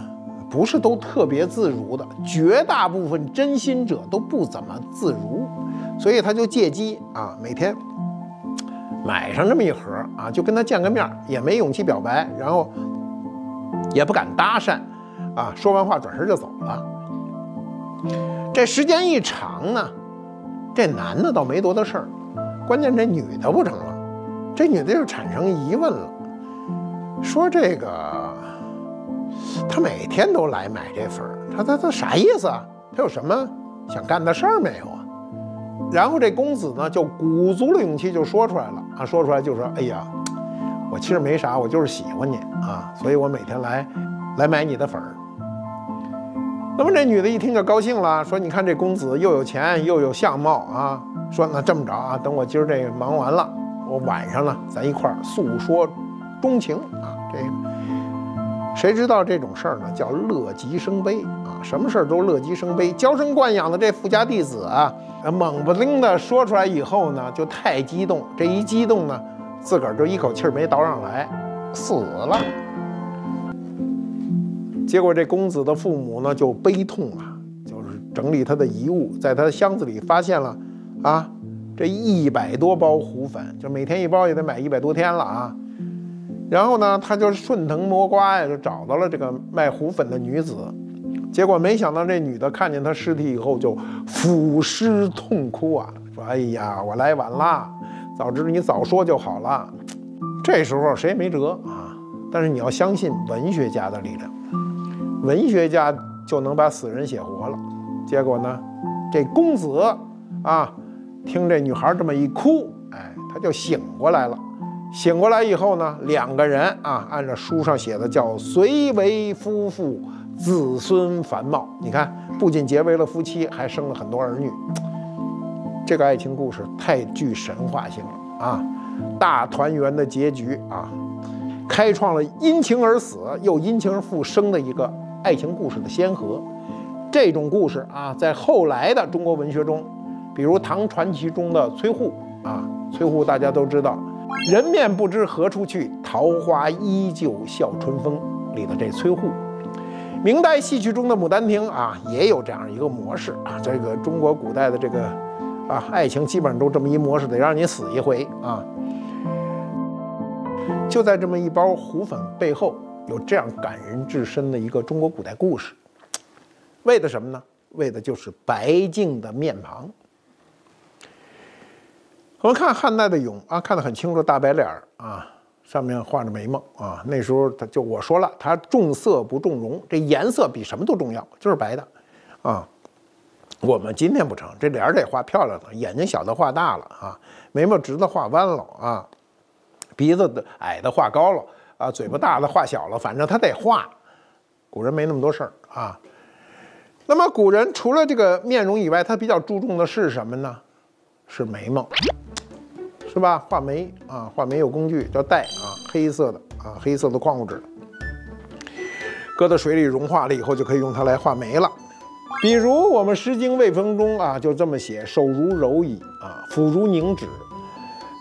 不是都特别自如的，绝大部分真心者都不怎么自如，所以他就借机啊，每天买上这么一盒啊，就跟他见个面，也没勇气表白，然后也不敢搭讪啊，说完话转身就走了。这时间一长呢，这男的倒没多大事儿，关键这女的不成了，这女的就产生疑问了，说这个他每天都来买这粉，他啥意思啊？他有什么想干的事儿没有啊？然后这公子呢就鼓足了勇气就说出来了啊，说出来就说：“哎呀，我其实没啥，我就是喜欢你啊，所以我每天来买你的粉儿。”那么这女的一听就高兴了，说：“你看这公子又有钱又有相貌啊，说那这么着啊，等我今儿这忙完了，我晚上呢咱一块儿诉说衷情啊。”这谁知道这种事儿呢叫乐极生悲啊，什么事儿都乐极生悲。娇生惯养的这富家弟子啊，猛不丁的说出来以后呢，就太激动，这一激动呢，自个儿就一口气儿没倒上来，死了。结果这公子的父母呢就悲痛啊，就是整理他的遗物，在他的箱子里发现了啊，这100多包胡粉，就每天1包也得买100多天了啊。然后呢，他就顺藤摸瓜呀，就找到了这个卖胡粉的女子。结果没想到这女的看见他尸体以后就俯尸痛哭啊，说：“哎呀，我来晚了，早知道你早说就好了。”这时候谁也没辙啊。但是你要相信文学家的力量，文学家就能把死人写活了。结果呢，这公子啊，听这女孩这么一哭，哎，他就醒过来了。醒过来以后呢，2个人啊，按照书上写的叫随为夫妇，子孙繁茂。你看，不仅结为了夫妻，还生了很多儿女。这个爱情故事太具神话性了啊！大团圆的结局啊，开创了因情而死又因情而复生的一个爱情故事的先河。这种故事啊，在后来的中国文学中，比如唐传奇中的崔护啊，崔护大家都知道。人面不知何处去，桃花依旧笑春风里的这崔护，明代戏曲中的《牡丹亭》啊，也有这样一个模式啊。这个中国古代的这个啊爱情，基本上都这么一模式，得让你死一回啊。就在这么一包胡粉背后，有这样感人至深的一个中国古代故事，为的什么呢？为的就是白净的面庞。我们看汉代的俑啊，看得很清楚，大白脸啊，上面画着眉毛啊。那时候他就我说了，他重色不重容，这颜色比什么都重要，就是白的啊。我们今天不成，这脸得画漂亮了，眼睛小的画大了啊，眉毛直的画弯了啊，鼻子的矮的画高了啊，嘴巴大的画小了，反正他得画。古人没那么多事儿啊。那么古人除了这个面容以外，他比较注重的是什么呢？是眉毛。是吧？画眉啊，画眉有工具叫带啊，黑色的啊，黑色的矿物质，搁到水里融化了以后，就可以用它来画眉了。比如我们《诗经·卫风》中啊，就这么写：手如柔夷啊，腹如凝脂，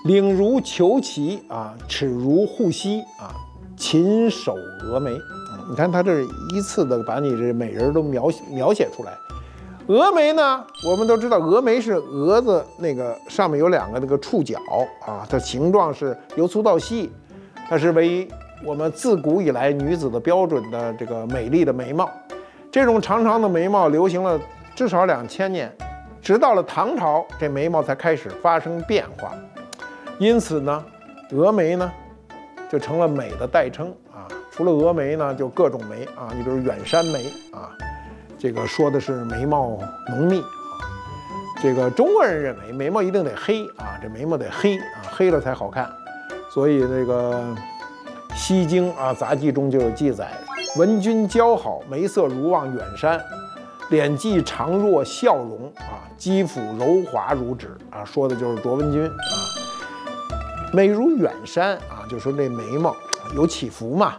领如虬蛴啊，齿如护膝啊，禽首蛾眉。你看他这一次的把你这美人都描写出来。峨眉呢，我们都知道，峨眉是蛾子那个上面有2个那个触角啊，它形状是由粗到细，它是为我们自古以来女子的标准的这个美丽的眉毛。这种长长的眉毛流行了至少2000年，直到了唐朝，这眉毛才开始发生变化。因此呢，峨眉呢就成了美的代称啊。除了峨眉呢，就各种眉啊，你比如远山眉啊。这个说的是眉毛浓密啊，这个中国人认为眉毛一定得黑啊，这眉毛得黑啊，黑了才好看。所以这个《西京》啊杂记中就有记载：闻君姣好，眉色如望远山，脸髻长若笑容啊，肌肤柔滑如纸啊，说的就是卓文君啊。美如远山啊，就说这眉毛有起伏嘛，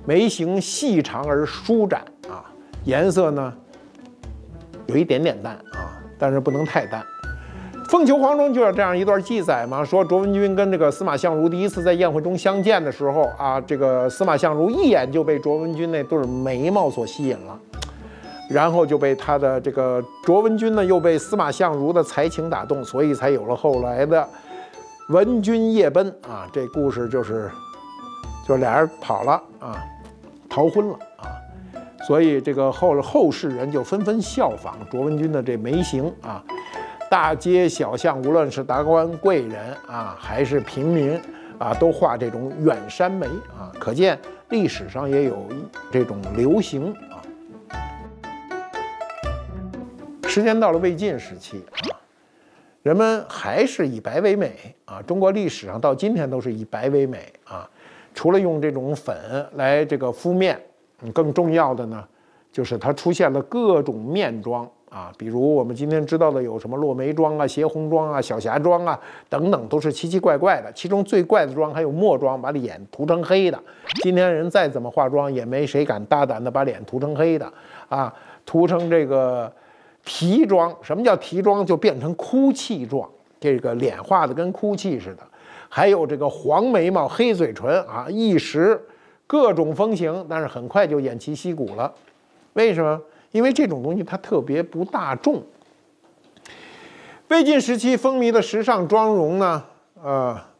眉形细长而舒展啊。颜色呢，有一点点淡啊，但是不能太淡。《凤求凰》中就有这样一段记载嘛，说卓文君跟这个司马相如第一次在宴会中相见的时候啊，这个司马相如一眼就被卓文君那对眉毛所吸引了，然后就被他的这个卓文君呢又被司马相如的才情打动，所以才有了后来的闻君夜奔啊。这故事就是俩人跑了啊，逃婚了啊。所以这个后世人就纷纷效仿卓文君的这眉形啊，大街小巷，无论是达官贵人啊，还是平民啊，都画这种远山眉啊，可见历史上也有这种流行啊。时间到了魏晋时期啊，人们还是以白为美啊，中国历史上到今天都是以白为美啊，除了用这种粉来这个敷面。更重要的呢，就是它出现了各种面妆啊，比如我们今天知道的有什么落眉妆啊、斜红妆啊、小霞妆啊等等，都是奇奇怪怪的。其中最怪的妆还有墨妆，把脸涂成黑的。今天人再怎么化妆，也没谁敢大胆的把脸涂成黑的啊。涂成这个啼妆。什么叫啼妆？就变成哭泣状，这个脸画的跟哭泣似的。还有这个黄眉毛、黑嘴唇啊，一时各种风行，但是很快就偃旗息鼓了。为什么？因为这种东西它特别不大众。魏晋时期风靡的时尚妆容呢，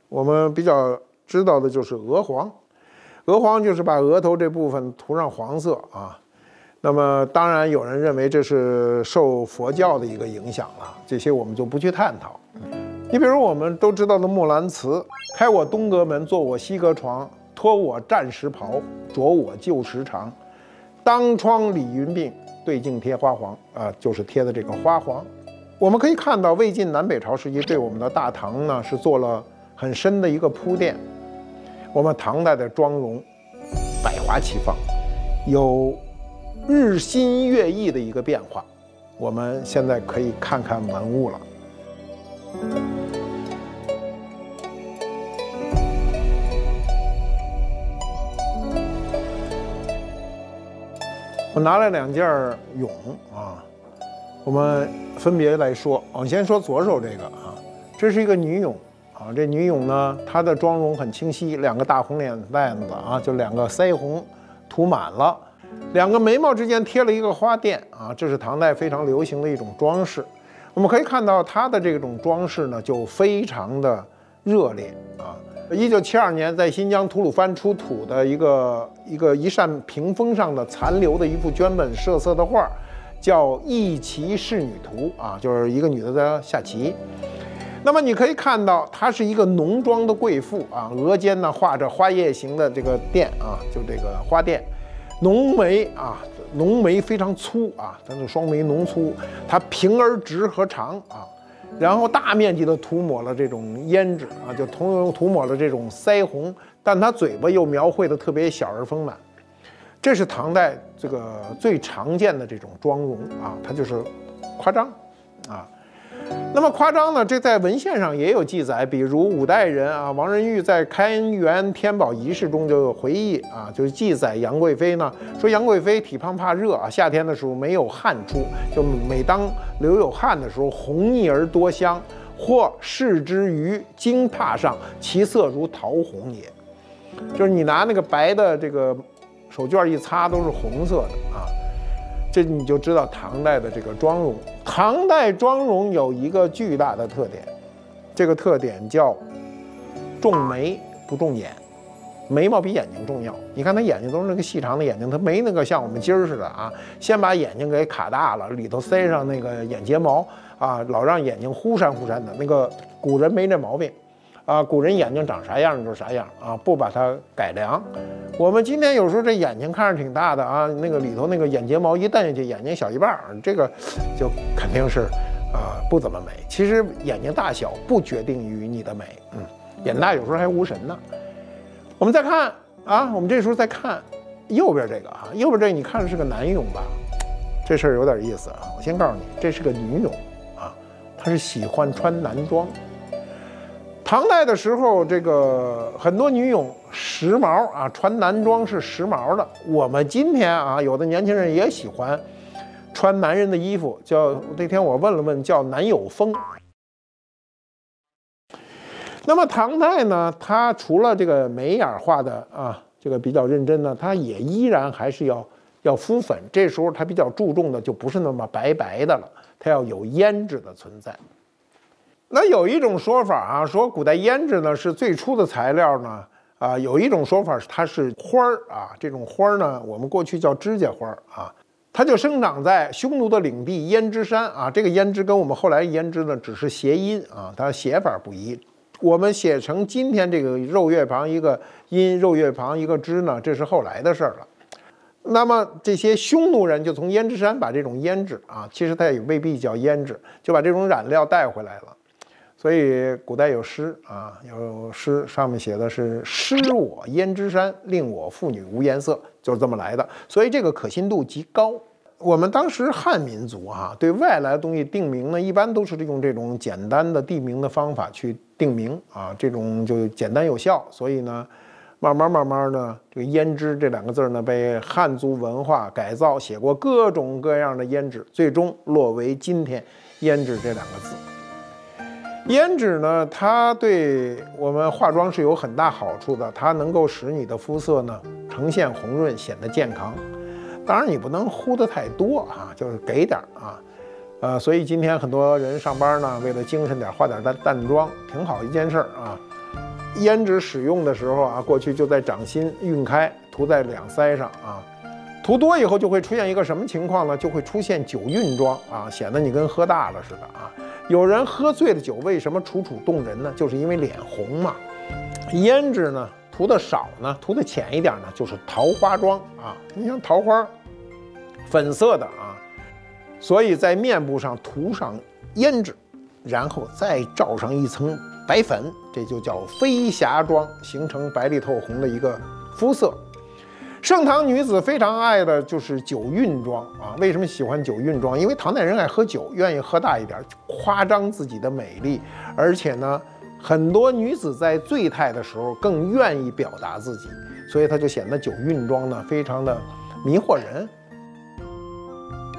我们比较知道的就是鹅黄。鹅黄就是把额头这部分涂上黄色啊。那么当然有人认为这是受佛教的一个影响了，这些我们就不去探讨。你比如我们都知道的木兰辞：开我东阁门，坐我西阁床，脱我战时袍，着我旧时裳。当窗理云鬓，对镜贴花黄啊，就是贴的这个花黄。我们可以看到魏晋南北朝时期对我们的大唐呢是做了很深的一个铺垫。我们唐代的妆容百花齐放，有日新月异的一个变化。我们现在可以看看文物了。我拿来2件俑啊，我们分别来说。我先说左手这个啊，这是一个女俑啊。这女俑呢，她的妆容很清晰，2个大红脸蛋子啊，就2个腮红涂满了，2个眉毛之间贴了一个花钿啊，这是唐代非常流行的一种装饰。我们可以看到她的这种装饰呢，就非常的热烈啊。1972年，在新疆吐鲁番出土的一扇屏风上的残留的一幅绢本设色的画，叫《弈棋仕女图》啊，就是一个女的在下棋。那么你可以看到，她是一个浓妆的贵妇啊，额间呢画着花叶形的这个钿啊，就这个花钿，浓眉啊，浓眉非常粗啊，她的双眉浓粗，她平而直和长啊。然后大面积的涂抹了这种胭脂啊，就涂抹了这种腮红，但它嘴巴又描绘的特别小而丰满。这是唐代这个最常见的这种妆容啊，它就是夸张啊。那么夸张呢，这在文献上也有记载，比如5代人啊，王仁玉在开元天宝仪式中就有回忆啊，就是记载杨贵妃呢说杨贵妃体胖怕热啊，夏天的时候没有汗出，就每当流有汗的时候，红腻而多香，或视之于金帕上，其色如桃红也。就是你拿那个白的这个手绢一擦，都是红色的啊。这你就知道唐代的这个妆容。唐代妆容有一个巨大的特点，这个特点叫重眉不重眼，眉毛比眼睛重要。你看他眼睛都是那个细长的眼睛，他没那个像我们今儿似的啊，先把眼睛给卡大了，里头塞上那个眼睫毛啊，老让眼睛忽闪忽闪的。那个古人没这毛病啊，古人眼睛长啥样就是啥样啊，不把它改良。我们今天有时候这眼睛看着挺大的啊，那个里头那个眼睫毛一瞪下去，眼睛小一半，这个就肯定是不怎么美。其实眼睛大小不决定于你的美，眼大有时候还无神呢。我们再看啊，我们这时候再看右边这个啊，右边这个你看是个男俑吧？这事儿有点意思啊。我先告诉你，这是个女俑啊，她是喜欢穿男装。唐代的时候，这个很多女俑时髦啊，穿男装是时髦的。我们今天啊，有的年轻人也喜欢穿男人的衣服，叫那天我问了问，叫男友风。那么唐代呢，它除了这个眉眼画的啊，这个比较认真呢，它也依然还是要敷粉。这时候它比较注重的就不是那么白白的了，它要有胭脂的存在。那有一种说法啊，说古代胭脂呢是最初的材料呢，有一种说法它是花儿啊，这种花儿呢，我们过去叫指甲花啊，它就生长在匈奴的领地胭脂山啊。这个胭脂跟我们后来胭脂呢只是谐音啊，它写法不一。我们写成今天这个肉月旁一个音，肉月旁一个脂呢，这是后来的事儿了。那么这些匈奴人就从胭脂山把这种胭脂啊，其实它也未必叫胭脂，就把这种染料带回来了。所以古代有诗啊，有诗上面写的是“失我胭脂山，令我妇女无颜色”，就是这么来的。所以这个可信度极高。我们当时汉民族啊，对外来的东西定名呢，一般都是用这种简单的地名的方法去定名啊，这种就简单有效。所以呢，慢慢呢，这个胭脂这两个字呢，被汉族文化改造，写过各种各样的胭脂，最终落为今天胭脂这两个字。胭脂呢，它对我们化妆是有很大好处的，它能够使你的肤色呢呈现红润，显得健康。当然你不能糊得太多啊，就是给点啊，所以今天很多人上班呢，为了精神点，化点淡妆，挺好一件事啊。胭脂使用的时候啊，过去就在掌心晕开，涂在两腮上啊。涂多以后就会出现一个什么情况呢？就会出现酒晕妆啊，显得你跟喝大了似的啊。有人喝醉了酒，为什么楚楚动人呢？就是因为脸红嘛。胭脂呢，涂的少呢，涂的浅一点呢，就是桃花妆啊。你像桃花，粉色的啊，所以在面部上涂上胭脂，然后再罩上一层白粉，这就叫飞霞妆，形成白里透红的一个肤色。盛唐女子非常爱的就是酒晕妆啊。为什么喜欢酒晕妆？因为唐代人爱喝酒，愿意喝大一点，夸张自己的美丽。而且呢，很多女子在醉态的时候更愿意表达自己，所以它就显得酒晕妆呢非常的迷惑人。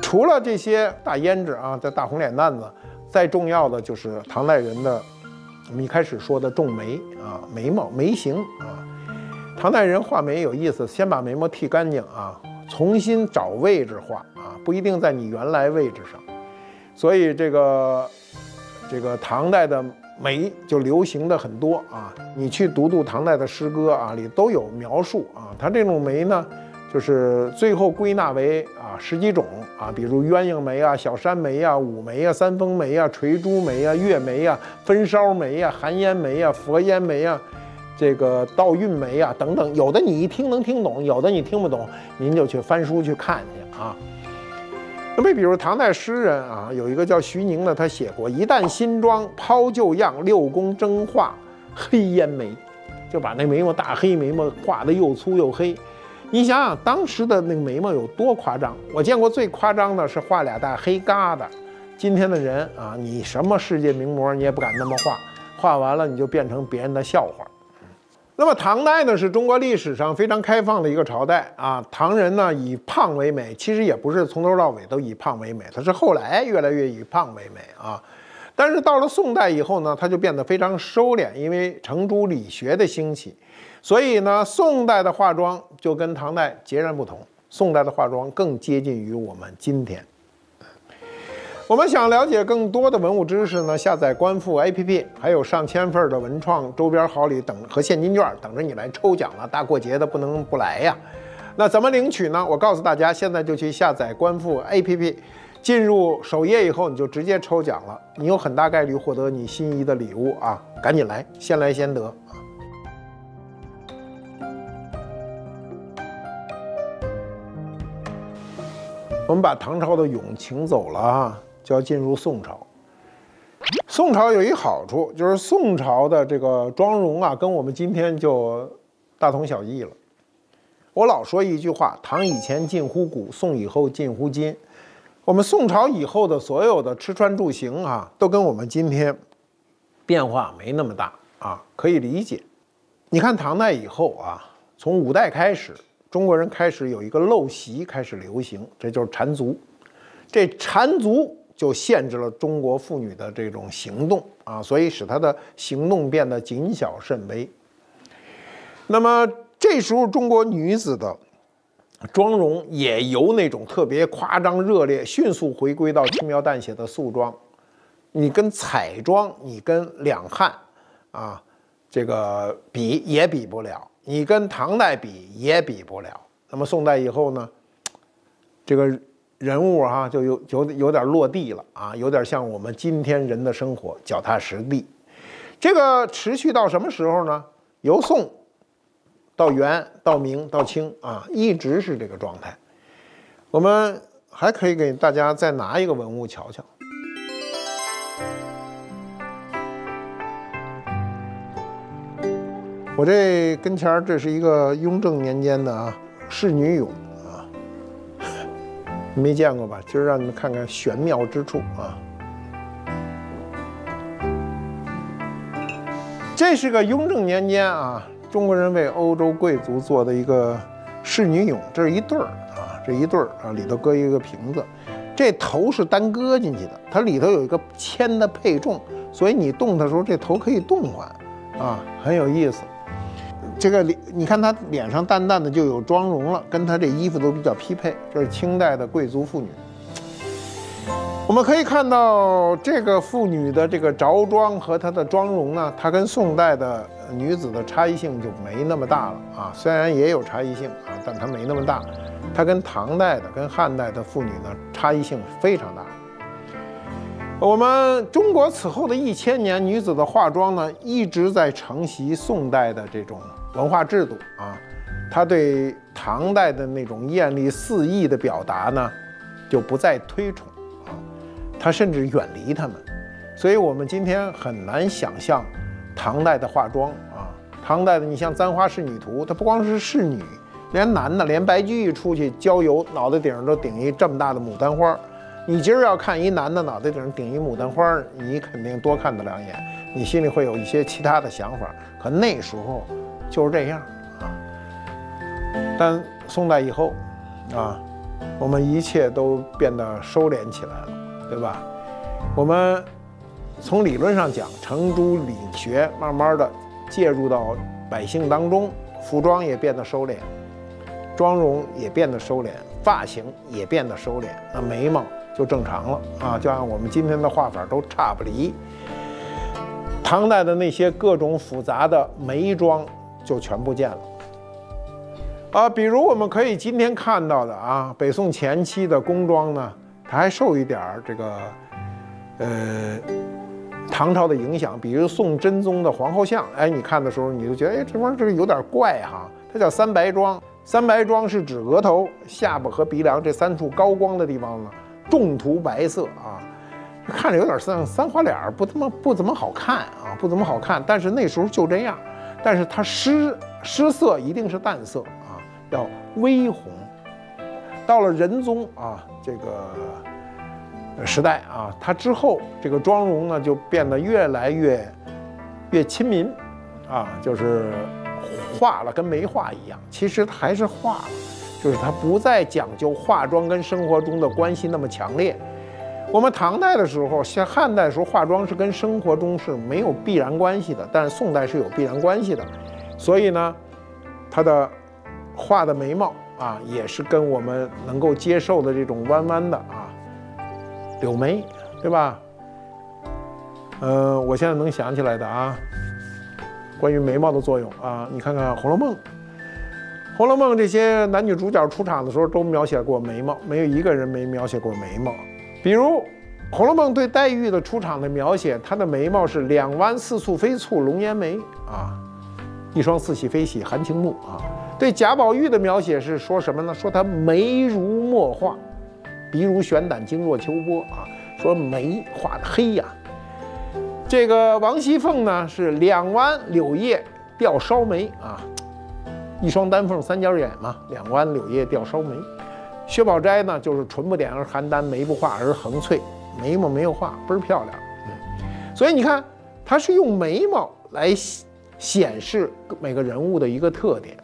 除了这些大胭脂啊，这大红脸蛋子，再重要的就是唐代人的我们一开始说的重眉啊，眉毛眉形啊。唐代人画眉有意思，先把眉毛剃干净啊，重新找位置画啊，不一定在你原来位置上。所以这个唐代的眉就流行的很多啊。你去读唐代的诗歌啊，里都有描述啊。它这种眉呢，就是最后归纳为十几种啊，比如鸳鸯眉啊、小山眉啊、五眉啊、三峰眉啊、垂珠眉啊、月眉啊、分梢眉啊、寒烟眉啊、佛烟眉啊。这个倒韵眉啊等等，有的你一听能听懂，有的你听不懂，您就去翻书去看去啊。那么比如唐代诗人啊，有一个叫徐宁的，他写过一旦新妆抛旧样，六宫争画黑烟眉，就把那眉毛大黑眉毛画得又粗又黑。你想想当时的那个眉毛有多夸张，我见过最夸张的是画俩大黑疙瘩。今天的人啊，你什么世界名模你也不敢那么画，画完了你就变成别人的笑话。那么唐代呢，是中国历史上非常开放的一个朝代啊。唐人呢以胖为美，其实也不是从头到尾都以胖为美，它是后来越来越以胖为美啊。但是到了宋代以后呢，它就变得非常收敛，因为程朱理学的兴起，所以呢，宋代的化妆就跟唐代截然不同。宋代的化妆更接近于我们今天。我们想了解更多的文物知识呢，下载观复 APP， 还有上千份的文创周边好礼等和现金券等着你来抽奖了。大过节的不能不来呀。那怎么领取呢？我告诉大家，现在就去下载观复 APP， 进入首页以后你就直接抽奖了，你有很大概率获得你心仪的礼物啊！赶紧来，先来先得。我们把唐朝的俑请走了啊，就要进入宋朝。宋朝有一好处，就是宋朝的这个妆容啊，跟我们今天就大同小异了。我老说一句话：唐以前近乎古，宋以后近乎今。我们宋朝以后的所有的吃穿住行啊，都跟我们今天变化没那么大啊，可以理解。你看唐代以后啊，从五代开始，中国人开始有一个陋习开始流行，这就是缠足。这缠足就限制了中国妇女的这种行动啊，所以使她的行动变得谨小慎微。那么这时候中国女子的妆容也由那种特别夸张热烈，迅速回归到轻描淡写的素妆。你跟彩妆，你跟两汉啊，这个比也比不了，你跟唐代比也比不了。那么宋代以后呢，这个人物啊就有点落地了啊，有点像我们今天人的生活，脚踏实地。这个持续到什么时候呢？由宋到元到明到清啊，一直是这个状态。我们还可以给大家再拿一个文物瞧瞧。我这跟前这是一个雍正年间的啊仕女俑啊，没见过吧？今儿让你们看看玄妙之处啊。这是个雍正年间啊中国人为欧洲贵族做的一个仕女俑，这是一对儿啊，这一对儿啊，里头搁一个瓶子，这头是单搁进去的，它里头有一个铅的配重，所以你动的时候这头可以动换，啊，很有意思。这个你看他脸上淡淡的就有妆容了，跟他这衣服都比较匹配。这是清代的贵族妇女。我们可以看到这个妇女的这个着装和她的妆容呢，它跟宋代的女子的差异性就没那么大了啊。虽然也有差异性啊，但它没那么大。它跟唐代的、跟汉代的妇女呢，差异性非常大。我们中国此后的1000年，女子的化妆呢，一直在承袭宋代的这种文化制度啊。它对唐代的那种艳丽肆意的表达呢，就不再推崇啊，它甚至远离他们。所以我们今天很难想象唐代的化妆啊。唐代的，你像《簪花仕女图》，它不光是仕女，连男的，连白居易出去郊游，脑袋顶上都顶一这么大的牡丹花。你今儿要看一男的脑袋顶上顶一牡丹花，你肯定多看他2眼，你心里会有一些其他的想法。可那时候就是这样啊。但宋代以后啊，我们一切都变得收敛起来了，对吧？我们从理论上讲，程朱理学慢慢的介入到百姓当中，服装也变得收敛，妆容也变得收敛，发型也变得收敛，那眉毛就正常了啊，就按我们今天的画法都差不离。唐代的那些各种复杂的眉妆就全不见了啊，比如我们可以今天看到的啊，北宋前期的宫妆呢，它还受一点这个唐朝的影响，比如宋真宗的皇后像，哎，你看的时候你就觉得，哎，这玩意儿这个有点怪哈，它叫三白妆。三白妆是指额头、下巴和鼻梁这3处高光的地方呢，重涂白色啊，看着有点像3花脸，不怎么好看啊，不怎么好看。但是那时候就这样，但是它失色一定是淡色啊，要微红。到了仁宗啊这个时代啊，它之后这个妆容呢就变得越来越亲民啊，就是化了跟没化一样，其实还是化了，就是它不再讲究化妆跟生活中的关系那么强烈。我们唐代的时候，像汉代的时候，化妆是跟生活中是没有必然关系的，但是宋代是有必然关系的，所以呢，它的画的眉毛啊，也是跟我们能够接受的这种弯弯的啊柳眉，对吧？我现在能想起来的啊。关于眉毛的作用啊，你看看《红楼梦》，《红楼梦》这些男女主角出场的时候都描写过眉毛，没有一个人没描写过眉毛。比如《红楼梦》对黛玉的出场的描写，她的眉毛是2弯4蹙飞蹙龙颜眉啊，一双似喜非喜含情目啊。对贾宝玉的描写是说什么呢？说她眉如墨画，鼻如悬胆，睛若秋波啊，说眉画的黑呀。这个王熙凤呢是2弯柳叶吊梢眉啊，一双丹凤3角眼嘛，2弯柳叶吊梢眉。薛宝钗呢就是唇不点而邯郸，眉不画而横翠，眉毛没有画，倍儿漂亮。所以你看，它是用眉毛来显示每个人物的一个特点。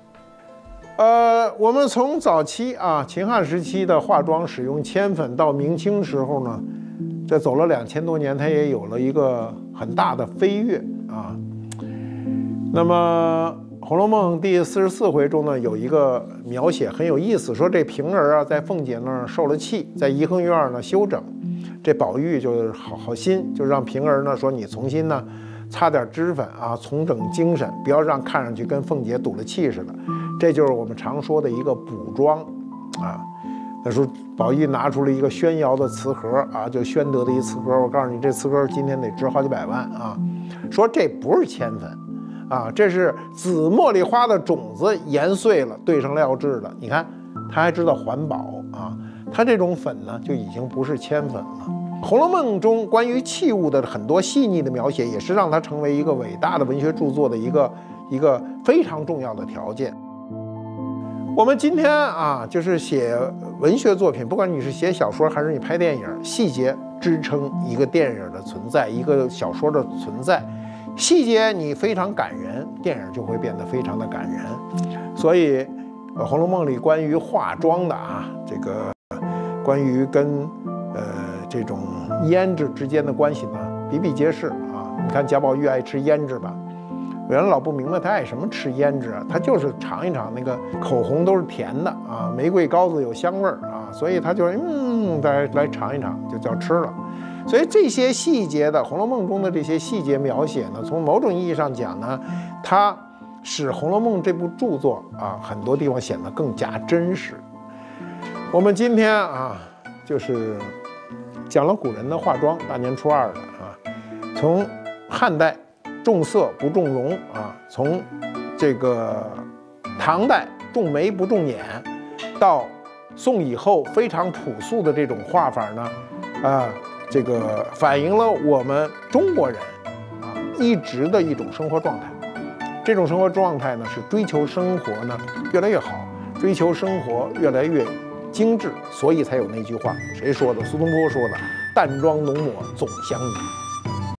我们从早期啊秦汉时期的化妆使用铅粉，到明清时候呢，这走了2000多年，它也有了一个很大的飞跃啊。那么《红楼梦》第44回中呢，有一个描写很有意思，说这平儿啊在凤姐那儿受了气，在颐和院呢休整，这宝玉就是好心，就让平儿呢说你重新呢擦点脂粉啊，重整精神，不要让看上去跟凤姐赌了气似的。这就是我们常说的一个补妆啊。那时候宝玉拿出了一个宣窑的瓷盒啊，就宣德的一瓷盒，我告诉你，这瓷盒今天得值好几百万啊。说这不是铅粉啊，这是紫茉莉花的种子研碎了兑上料制的。你看，他还知道环保啊，他这种粉呢就已经不是铅粉了。《红楼梦》中关于器物的很多细腻的描写，也是让它成为一个伟大的文学著作的一个非常重要的条件。我们今天啊，就是写文学作品，不管你是写小说还是你拍电影，细节支撑一个电影的存在，一个小说的存在。细节你非常感人，电影就会变得非常的感人。所以，《红楼梦》里关于化妆的这个关于跟这种胭脂之间的关系呢，比比皆是啊。你看贾宝玉爱吃胭脂吧，有人老不明白他爱什么吃胭脂啊，他就是尝一尝那个口红都是甜的啊，玫瑰膏子有香味儿啊，所以他就来尝一尝就叫吃了。所以这些细节的《红楼梦》中的这些细节描写呢，从某种意义上讲呢，它使《红楼梦》这部著作很多地方显得更加真实。我们今天就是讲了古人的化妆，大年初二的从汉代重色不重容从这个唐代重眉不重眼，到宋以后非常朴素的这种画法呢，这个反映了我们中国人一直的一种生活状态。这种生活状态呢，是追求生活呢越来越好，追求生活越来越精致，所以才有那句话，谁说的？苏东坡说的：“淡妆浓抹总相宜。”